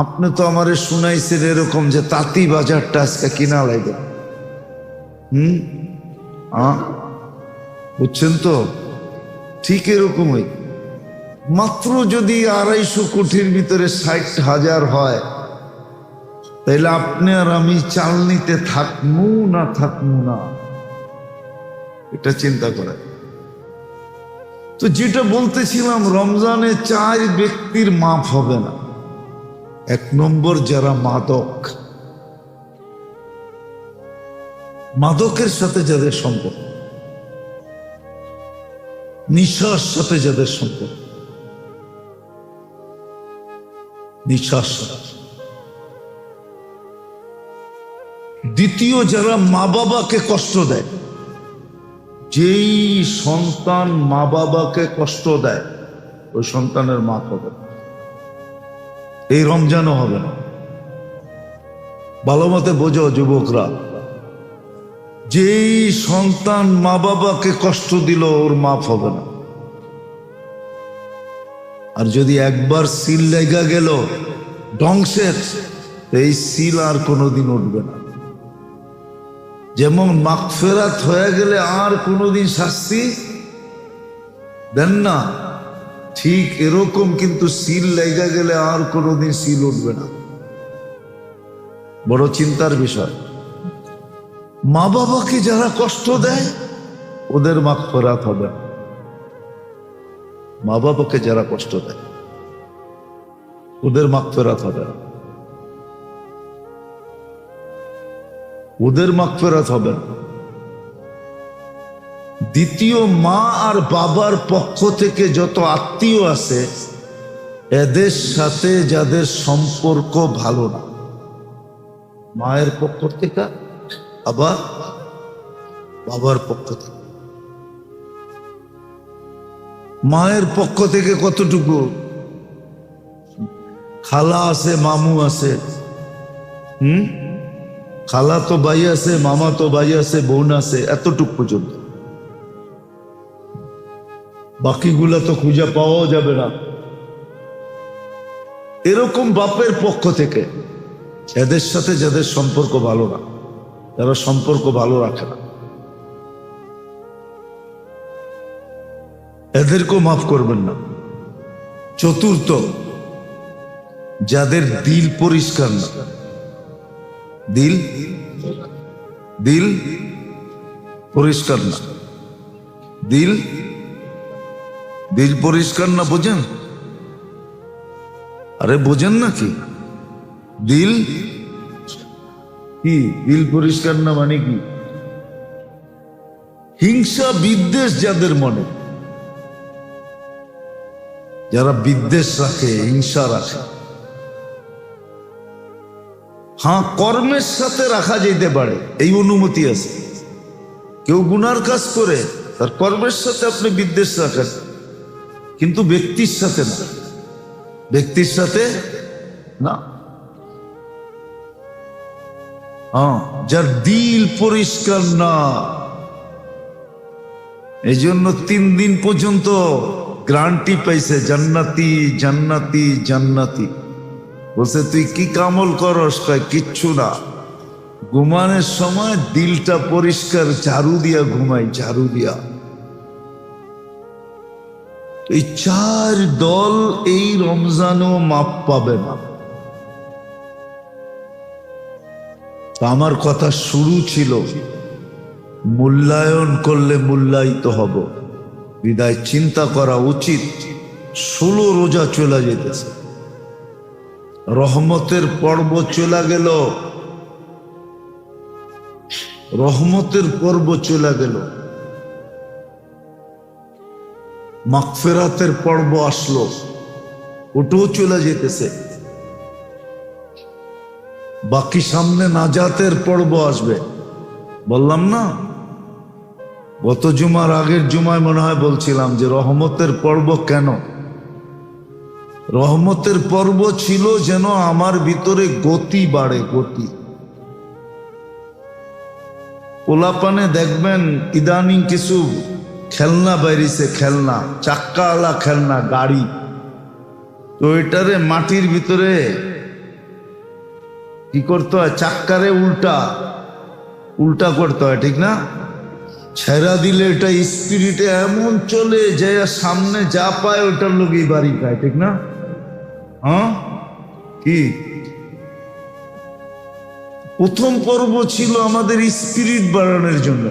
আপনি তো আমারে শুনাইছেন এরকম যে তাঁতি বাজারটা আজকে কিনা লাগে। বুঝছেন তো? ঠিক এরকমই। মাত্র যদি 250 কোটির ভিতরে 60,000 হয়, তাইলে আপনি আর আমি চালনিতে থাকমু না থাকমু না, এটা চিন্তা করে। তো যেটা বলতেছিলাম, রমজানে 4 ব্যক্তির মাফ হবে না। 1 নম্বর যারা মাদকের সাথে যাদের সম্পর্ক, নিঃশ্বাস সাথে যাদের সম্পর্ক, নিঃশ্বাস। দ্বিতীয়, যারা মা বাবাকে কষ্ট দেয়। যেই সন্তান মা বাবাকে কষ্ট দেয়, ওই সন্তানের মাফ হবে না, এই রমজানও হবে না। ভালো মতে বোঝো যুবকরা, যেই সন্তান মা বাবাকে কষ্ট দিল ওর মাফ হবে না। আর যদি একবার সিল লেগে গেল ধ্বংসের, এই সিল আর কোনোদিন উঠবে না। যেমন মাগফিরাত হয়ে গেলে আর কোনোদিন শাস্তি দেন না, ঠিক এরকম কিন্তু সিল লেগে গেলে আর কোনোদিন সিল উঠবে না। বড় চিন্তার বিষয়। মা বাবাকে যারা কষ্ট দেয় ওদের মাগফিরাত হবে না। মা বাবাকে যারা কষ্ট দেয় ওদের মাগফিরাত হবে না, ওদের মাগফিরাত হবে না। দ্বিতীয়, মা আর বাবার পক্ষ থেকে যত আত্মীয় আছে, এদের সাথে যাদের সম্পর্ক ভালো না, মায়ের পক্ষ থেকে আবার বাবার পক্ষ থেকে। মায়ের পক্ষ থেকে কতটুকু? খালা আছে, মামু আছে, খালা তো ভাই আছে, মামা তো ভাই আছে, বোন আছে, এতটুকু পর্যন্ত। বাকিগুলা তো খুঁজে পাওয়াও যাবে না। এরকম বাপের পক্ষ থেকে এদের সাথে যাদের সম্পর্ক ভালো না, যারা সম্পর্ক ভালো রাখে না, এদেরকেও মাফ করবেন না। চতুর্থ, যাদের দিল পরিষ্কার না, দিল পরিষ্কার না, দিল পরিষ্কার না, বোঝেন? আরে বোঝেন না কি? দিল কি? দিল পরিষ্কার না মানে কি? হিংসা বিদ্বেষ যাদের মনে, যারা বিদ্বেষ রাখে, হিংসা রাখে, হ্যাঁ কর্মের সাথে রাখা যেতে পারে, এই অনুমতি আছে। কেউ গুনার কাজ করে তার কর্মের সাথে আপনি বিদ্বেষ রাখেন, কিন্তু ব্যক্তির সাথে না, ব্যক্তির সাথে না। হ্যাঁ, যার দিল পরিষ্কার না, এই জন্য 3 দিন পর্যন্ত গ্যারান্টি পাইছে জান্নাতি জান্নাতি জান্নাতি। বলছে তুই কি কামল করস? কয় কিচ্ছু না, ঘুমানোর সময় দিলটা পরিষ্কার ঝাড়ু দিয়া ঘুমাই, ঝাড়ু দিয়া। এই 4 দল এই রমজানও মাপ পাবে না। আমার কথা শুরু ছিল মূল্যায়ন করলে মূল্যায়িত হব, বিদায় চিন্তা করা উচিত। 16 রোজা চলে যেতেছে, রহমতের পর্ব চলে গেল, রহমতের পর্ব চলে গেল, মাগফিরাতের পর্ব আসলো, ওটাও চলে যেতেছে। বাকি সামনে নাজাতের পর্ব আসবে। বললাম না, গত জুমার আগের জুমায় মনে হয় বলছিলাম যে রহমতের পর্ব কেন? রহমতের পর্ব ছিল যেন আমার ভিতরে গতি বাড়ে, গতি। পোলাপানে দেখবেন ইদানিং কিছু খেলনা বাইরেছে, খেলনা চাক্কাওয়ালা খেলনা, গাড়ি। তো এটারে মাটির ভিতরে কি করতে হয়? চাক্কারে উল্টা উল্টা করতে হয়, ঠিক না? ছেড়া দিলে এটা স্পিরিটে এমন চলে যে সামনে যা পায় ওটার লোকই বাড়ি পায়, ঠিক না? হ্যাঁ, কি প্রথম পর্ব ছিল আমাদের স্পিরিট বাড়ানোর জন্য।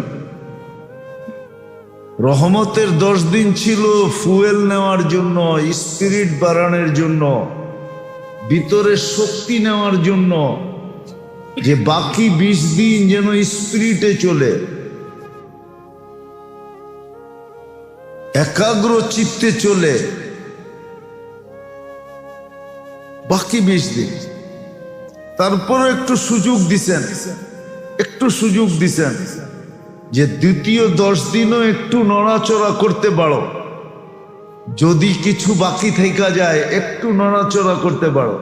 রহমতের 10 দিন ছিল ফুয়েল নেওয়ার জন্য, স্পিরিট বাড়ানোর জন্য, ভিতরে শক্তি নেওয়ার জন্য, যে বাকি 20 দিন যেন স্পিরিটে চলে, একাগ্র চিত্তে চলে। বাকি 20 দিন তারপরে একটু সুযোগ দিছেন, একটু সুযোগ দিছেন যে দ্বিতীয় 10 দিনও একটু নড়াচড়া করতে পারো, যদি কিছু বাকি থেকে যায় একটু নড়াচড়া করতে পারো।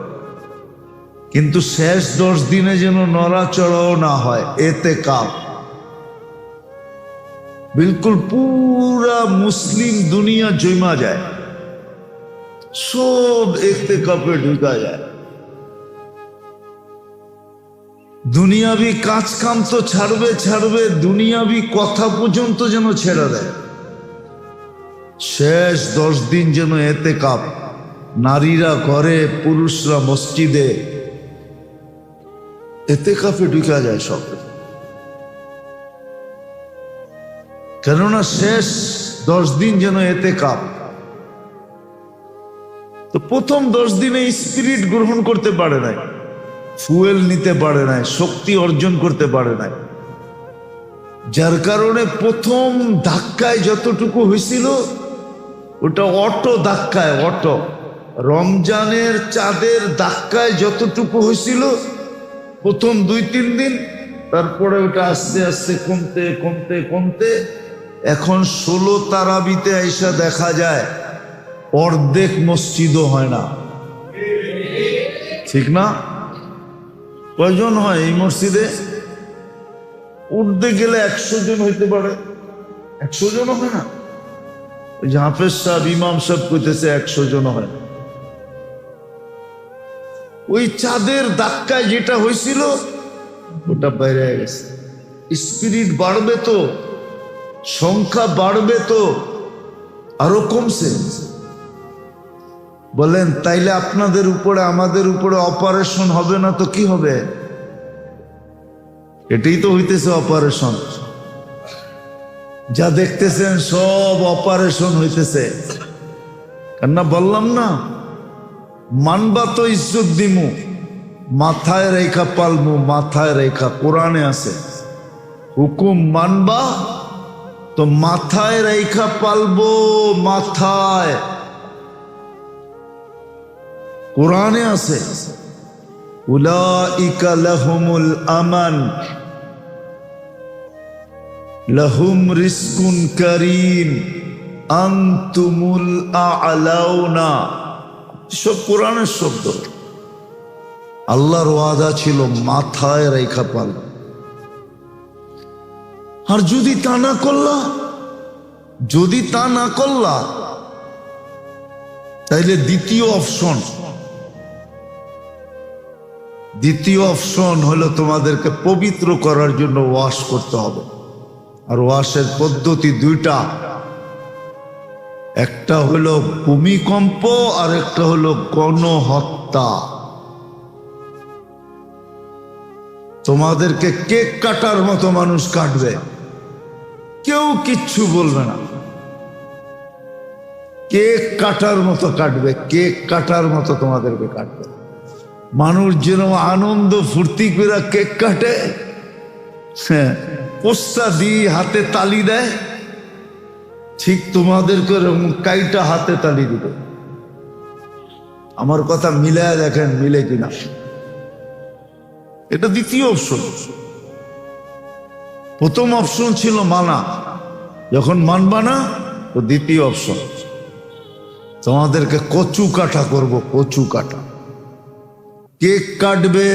কিন্তু শেষ 10 দিনে যেন নড়াচড়াও না হয়, এতেকাফ। বিলকুল পুরা মুসলিম দুনিয়া জমা যায়, সব এতেকাফে ঢুকা যায়। দুনিয়াবি কাজ কাম তো ছাড়বে ছাড়বে, দুনিয়াবি কথা পর্যন্ত যেন ছেড়ে দেয়। শেষ 10 দিন যেন এতেকাফ, নারীরা ঘরে, পুরুষরা মসজিদে, এতেকাফে ঢুকা যায় সব। কেননা শেষ 10 দিন যেন এতেকাফ। তো প্রথম 10 দিনে স্পিরিট গ্রহণ করতে পারে নাই, ফুয়েল নিতে পারে নাই, শক্তি অর্জন করতে পারে নাই, যার কারণে প্রথম ধাক্কায় যতটুকু হয়েছিল ওটা অটো ধাক্কায়, অটো রমজানের চাঁদের ধাক্কায় যতটুকু হয়েছিল প্রথম 2-3 দিন, তারপরে ওটা আস্তে আস্তে কমতে কমতে কমতে এখন 16 তারাবিতে আইসা দেখা যায় অর্ধেক মসজিদও হয় না, ঠিক না? কয়জন হয় এই মসজিদে? উঠতে গেলে 100 জন হইতে পারে, 100 জন হয় না। ওই যে হাফেজ সাহেব, ইমাম সাহেব কইতেছে 100 জন হয়। ওই চাঁদের ধাক্কায় যেটা হয়েছিল ওটা বাইরে গেছে। স্পিরিট বাড়বে তো, সংখ্যা বাড়বে তো, আরো কমছে। বলেন তাইলে আপনাদের উপরে আমাদের উপরে অপারেশন হবে না তো কি হবে? এটাই তো হইতেছে অপারেশন। যা দেখতেছেন সব অপারেশন হইতেছে। কেননা বললাম না, মানবা তো ইজ্জত দিমু, মাথায় রেখা পালমু, মাথায় রেখা। কোরআনে আছে হুকুম মানবা তো মাথায় রেখা পালবো, মাথায়। কোরআনে আছে উলাইকা লাহুমুল আমান লাহুম রিজকুন কারীম আনতুমুল আ'লাউনা। সব কোরআনের শব্দ। আল্লাহর ওয়াদা ছিল মাথায় রেখা পাল। আর যদি তা না করলা, তাইলে দ্বিতীয় অপশন হলো তোমাদেরকে পবিত্র করার জন্য ওয়াশ করতে হবে। আর ওয়াশের পদ্ধতি দুইটা, একটা হলো ভূমিকম্প আর একটা হলো গণহত্যা। তোমাদেরকে কেক কাটার মতো মানুষ কাটবে, কেউ কিচ্ছু বলবে না। কেক কাটার মতো কাটবে, কেক কাটার মতো তোমাদেরকে কাটবে। মানুষ যেন আনন্দ ফুর্তি করে কেক কাটে, হ্যাঁ, পোস্তা দিয়ে হাতে তালি দেয়, ঠিক তোমাদেরকে কাইটা হাতে তালি দিবে। আমার কথা মিলায় দেখেন মিলে কিনা। এটা দ্বিতীয় অপশন। প্রথম অপশন ছিল মানা, যখন মানবা না তো দ্বিতীয় অপশন তোমাদেরকে কচু কাটা করব, কচু কাটা। কেক কাটবে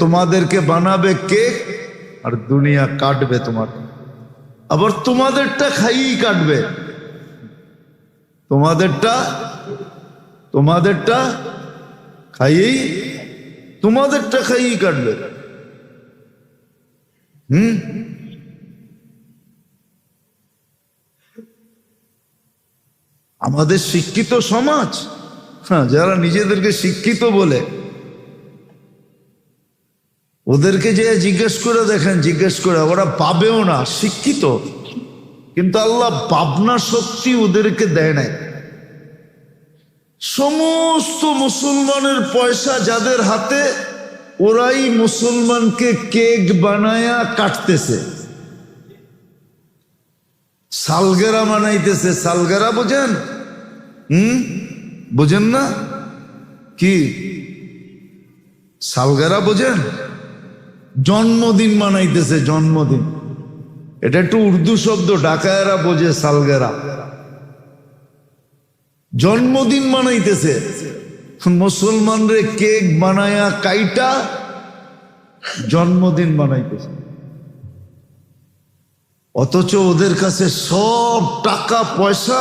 তোমাদেরকে বানাবে কেক, আর দুনিয়া কাটবে তোমাকে। আবার তোমাদেরটা খাইয়েই কাটবে, তোমাদেরটা খাইয়েই কাটবে। আমাদের শিক্ষিত সমাজ, হ্যাঁ, যারা নিজেদেরকে শিক্ষিত বলে, ওদেরকে যে জিজ্ঞেস করে দেখেন, ওরা পাবেও না শিক্ষিত, কিন্তু আল্লাহ ভাবনা শক্তি ওদেরকে দেয় নাই। সমস্ত মুসলমানের পয়সা যাদের হাতে, ওরাই মুসলমানকে কেক বানায়া কাটতেছে, সালগেরা বানাইতেছে। সালগেরা বোঝেন? বোঝেন না কি সালগেরা বোঝেন? জন্মদিন মানাইতেছে, জন্মদিন। এটা একটু উর্দু শব্দ, ঢাকায়রা বোঝে সালগেরা। জন্মদিন মানাইতেছে, মুসলমানরে কেক বানায়া কাইটা জন্মদিন বানাইতেছে। অথচ ওদের কাছে সব টাকা পয়সা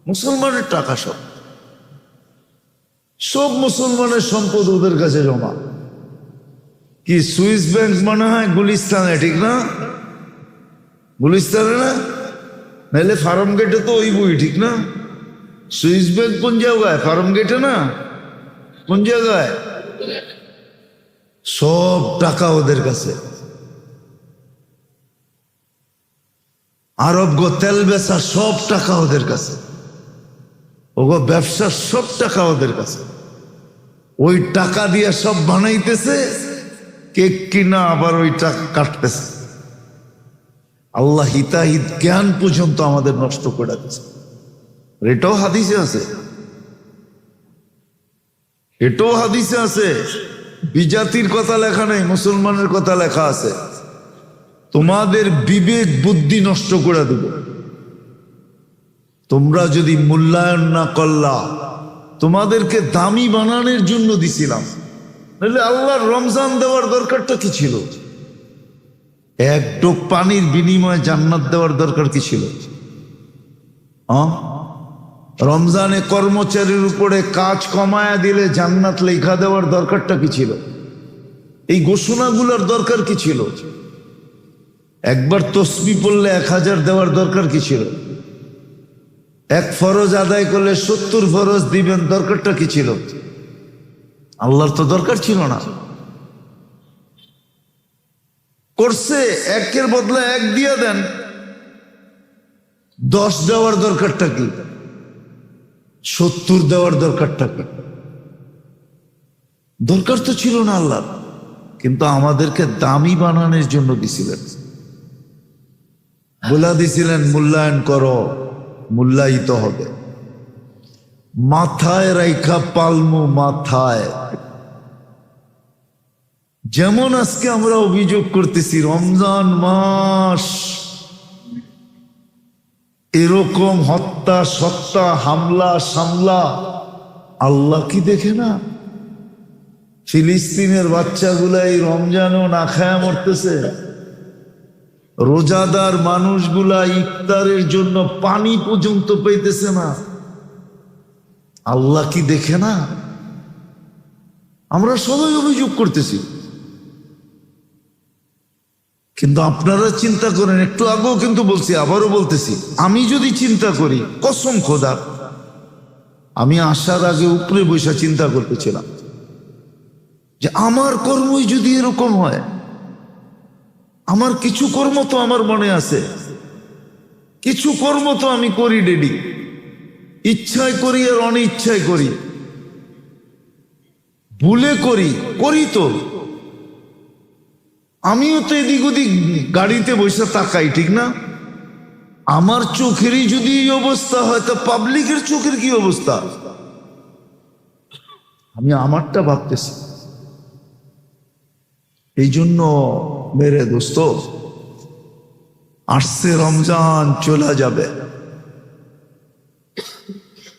মুসলমানের টাকা, সব মুসলমানের সম্পদ ওদের কাছে জমা। কি সুইস ব্যাংক মনে হয় গুলিস্তানে, ঠিক না? গুলিস্তানে না, নাহলে ফার্ম গেটে তো ওই বই, ঠিক না? সুইস ব্যাংক কোন জায়গায়? ফার্ম গেটে না, কোন জায়গায়? সব টাকা ওদের কাছে। আরব গো তেল বেচা সব টাকা ওদের কাছে, ওগো ব্যবসার সব টাকা ওদের কাছে। ওই টাকা দিয়ে সব বানাইতেছে, কেক কিনা আবার ওই টাকা কাটতেছে। আল্লাহ হিতাহিত জ্ঞান পর্যন্ত আমাদের নষ্ট করে দিচ্ছে। এটাও হাদিসে আছে, বিজাতির কথা লেখা নেই, মুসলমানের কথা লেখা আছে। তোমাদের বিবেক বুদ্ধি নষ্ট করে দেব তোমরা যদি মূল্যায়ন না করলা। তোমাদেরকে দামি বানানোর জন্য দিছিলাম, নাহলে আল্লাহর রমজান দেওয়ার দরকারটা কি ছিল? এক ডোক পানির বিনিময়ে জান্নাত দেওয়ার দরকার কি ছিল? রমজানে কর্মচারীর উপরে কাজ কমায়া দিলে জান্নাত লেখা দেওয়ার দরকারটা কি ছিল? এই ঘোষণাগুলোর দরকার কি ছিল? একবার তসবিহ পড়লে 1000 দেওয়ার দরকার কি ছিল? এক ফরজ আদায় করলে 70 ফরজ দিবেন, দরকারটা কি ছিল? আল্লাহর তো দরকার ছিল না। করছে একের বদলে 1 দিয়ে দেন, 10 দেওয়ার দরকারটা কি? 70 দেওয়ার দরকারটা কি? দরকার তো ছিল না আল্লাহর, কিন্তু আমাদেরকে দামি বানানোর জন্য দিছিলেন। বলে দিছিলেন মূল্যায়ন করো, মূল্যায়িত হবে। মাথায় রাইখা পালমু, মাথায়। যেমন আজকে আমরা অভিযোগ করতেছি রমজান মাস, এরকম হত্যা সত্তা হামলা সামলা আল্লাহ কি দেখে না? ফিলিস্তিনের বাচ্চাগুলা এই রমজানও না খায়া মরতেছে, রোজাদার মানুষগুলা ইফতারের জন্য পানি পর্যন্ত পাইতেছে না। আল্লাহ কি দেখে না? আমরা সবাই অভিযোগ করতেছি, কিন্তু আপনারা চিন্তা করেন। একটু আগেও কিন্তু বলছি, আবারও বলতেছি, আমি যদি চিন্তা করি, কসম খোদা, আমি আসার আগে উপরে বসে চিন্তা করতেছিলাম যে আমার কর্মই যদি এরকম হয়, আমার কিছু কর্ম তো আমার মনে আছে, কিছু কর্ম তো আমি করি ডেলি, ইচ্ছায় করি আর অনিচ্ছায় করি, ভুলে করি, করি তো। আমিও তো এদিক ওদিক গাড়িতে বসে তাকাই, ঠিক না? আমার চোখেরই যদি এই অবস্থা হয়, তো পাবলিকের চোখের কি অবস্থা? আমি আমারটা ভাবতেছি। এই জন্য মেরে দোস্ত, আসছে রমজান, চলে যাবে,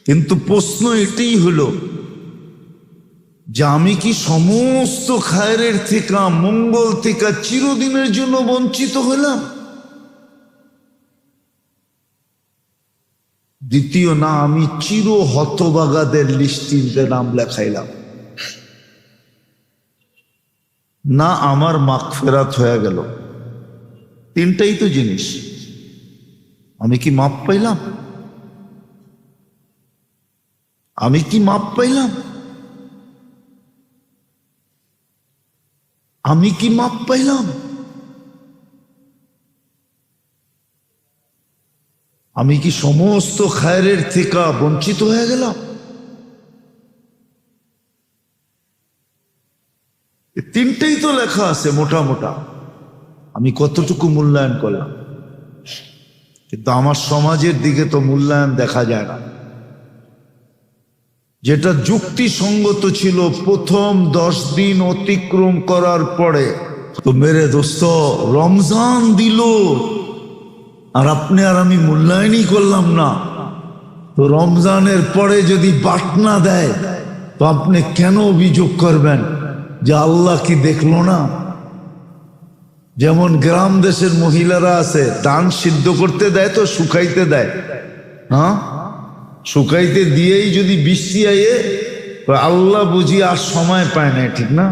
কিন্তু প্রশ্ন এটাই হলো যে আমি কি সমস্ত খায়রের থেকে, মঙ্গল থেকে চিরদিনের জন্য বঞ্চিত হলাম? দ্বিতীয়, না আমি চির হতভাগাদের লিস্টিতে নাম লেখাইলাম, না আমার মাগফিরাত হয়ে গেল। তিনটাই তো জিনিস। আমি কি মাপ পাইলাম? আমি কি মাপ পাইলাম? আমি কি মাপ পাইলাম? আমি কি সমস্ত খায়রের থেকে বঞ্চিত হয়ে গেলাম? তিনটেই তো লেখা আছে মোটা মোটা। আমি কতটুকু মূল্যায়ন করলাম? কিন্তু আমার সমাজের দিকে তো মূল্যায়ন দেখা যায় না। যেটা যুক্তিসঙ্গত ছিল প্রথম 10 দিন অতিক্রম করার পরে, তো মেরে দোস্ত রমজান দিল আর আপনি আর আমি মূল্যায়নই করলাম না, তো রমজানের পরে যদি বাটনা দেয়, তো আপনি কেন অভিযোগ করবেন যে আল্লাহ কি দেখলো না? যেমন গ্রাম দেশের মহিলারা আছে, ধান সিদ্ধ করতে দেয় তো শুকাইতে দেয়, হ্যাঁ, শুকাইতে দিয়েই যদি বৃষ্টি আয়ে, আল্লাহ বুঝি আর সময় পায় না, ঠিক না?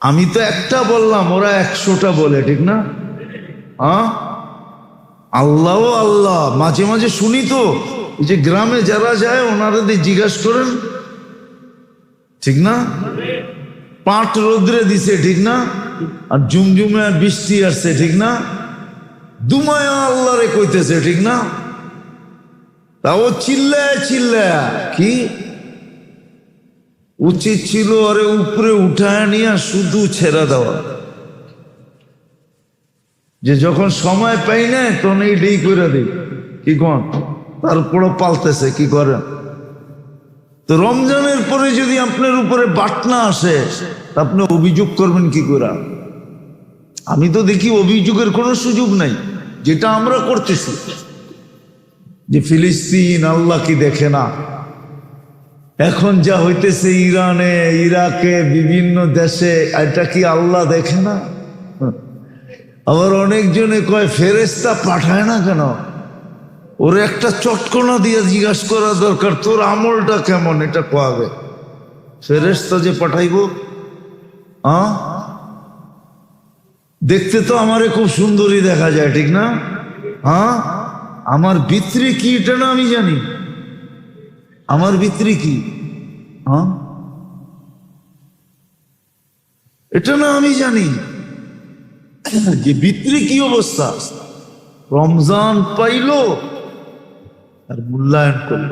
আমি তো একটা বললাম, ওরা 100টা বলে, ঠিক না? হ্যাঁ, আল্লাহ আল্লাহ মাঝে মাঝে শুনি তো, যে গ্রামে যারা যায় ওনারা জিজ্ঞাসা করেন, ঠিক না? পাট রোদ্রে দিছে, ঠিক না? আর জুমজুমে বৃষ্টি আসছে, ঠিক না? দুমায়া আল্লাহরে কইতেছে, ঠিক না? তাও চিল্লায় চিল্লায়, কি উচিত ছিল আরে উপরে উঠায় নিয়ে শুধু ছেড়ে দেওয়া, যে যখন সময় পাই না তখন এইটাই করে দিই, কি কন? তারপরও পালতেছে, কি করেন? তো রমজানের পরে যদি আপনার উপরে বাটনা আসে, আপনি অভিযোগ করবেন কি করে? আমি তো দেখি অভিযোগের কোনো সুযোগ নাই, যেটা আমরা করতেছি, যে ফিলিস্তিন আল্লাহ কি দেখে না? এখন যা হইতেছে ইরানে, ইরাকে, বিভিন্ন দেশে, এটা কি আল্লাহ দেখে না? আবার অনেকজনে কয় ফেরেশতা পাঠায় না কেন? ওর একটা চটকনা দিয়ে জিজ্ঞাসা করা দরকার, তোর আমলটা কেমন, এটা কোয়াবে। ফেরেশতা যে পাঠাইব, দেখতে তো আমারে খুব সুন্দরী দেখা যায়, ঠিক না? আমার ভিতরে কি এটা না আমি জানি, আমার ভিতরে কি, এটা না আমি জানি যে ভিতরে কি অবস্থা। রমজান পাইল আর মূল্যায়ন করল,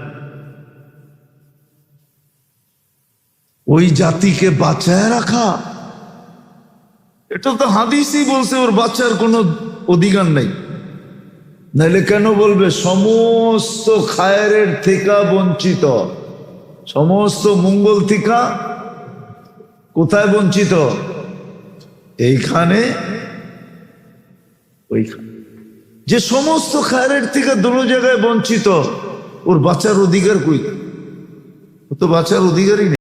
ওই জাতিকে বাঁচায় রাখা, এটা তো হাদিসই বলছে ওর বাচ্চার কোনো অধিকার নাই। নাহলে কেন বলবে সমস্ত খায়ের থেকে বঞ্চিত, সমস্ত মঙ্গল থেকে কোথায় বঞ্চিত? এইখানে ওইখানে। যে সমস্ত খায়ের থেকে দুটো জায়গায় বঞ্চিত, ওর বাঁচার অধিকার কই? ও তো বাঁচার অধিকারই নেই।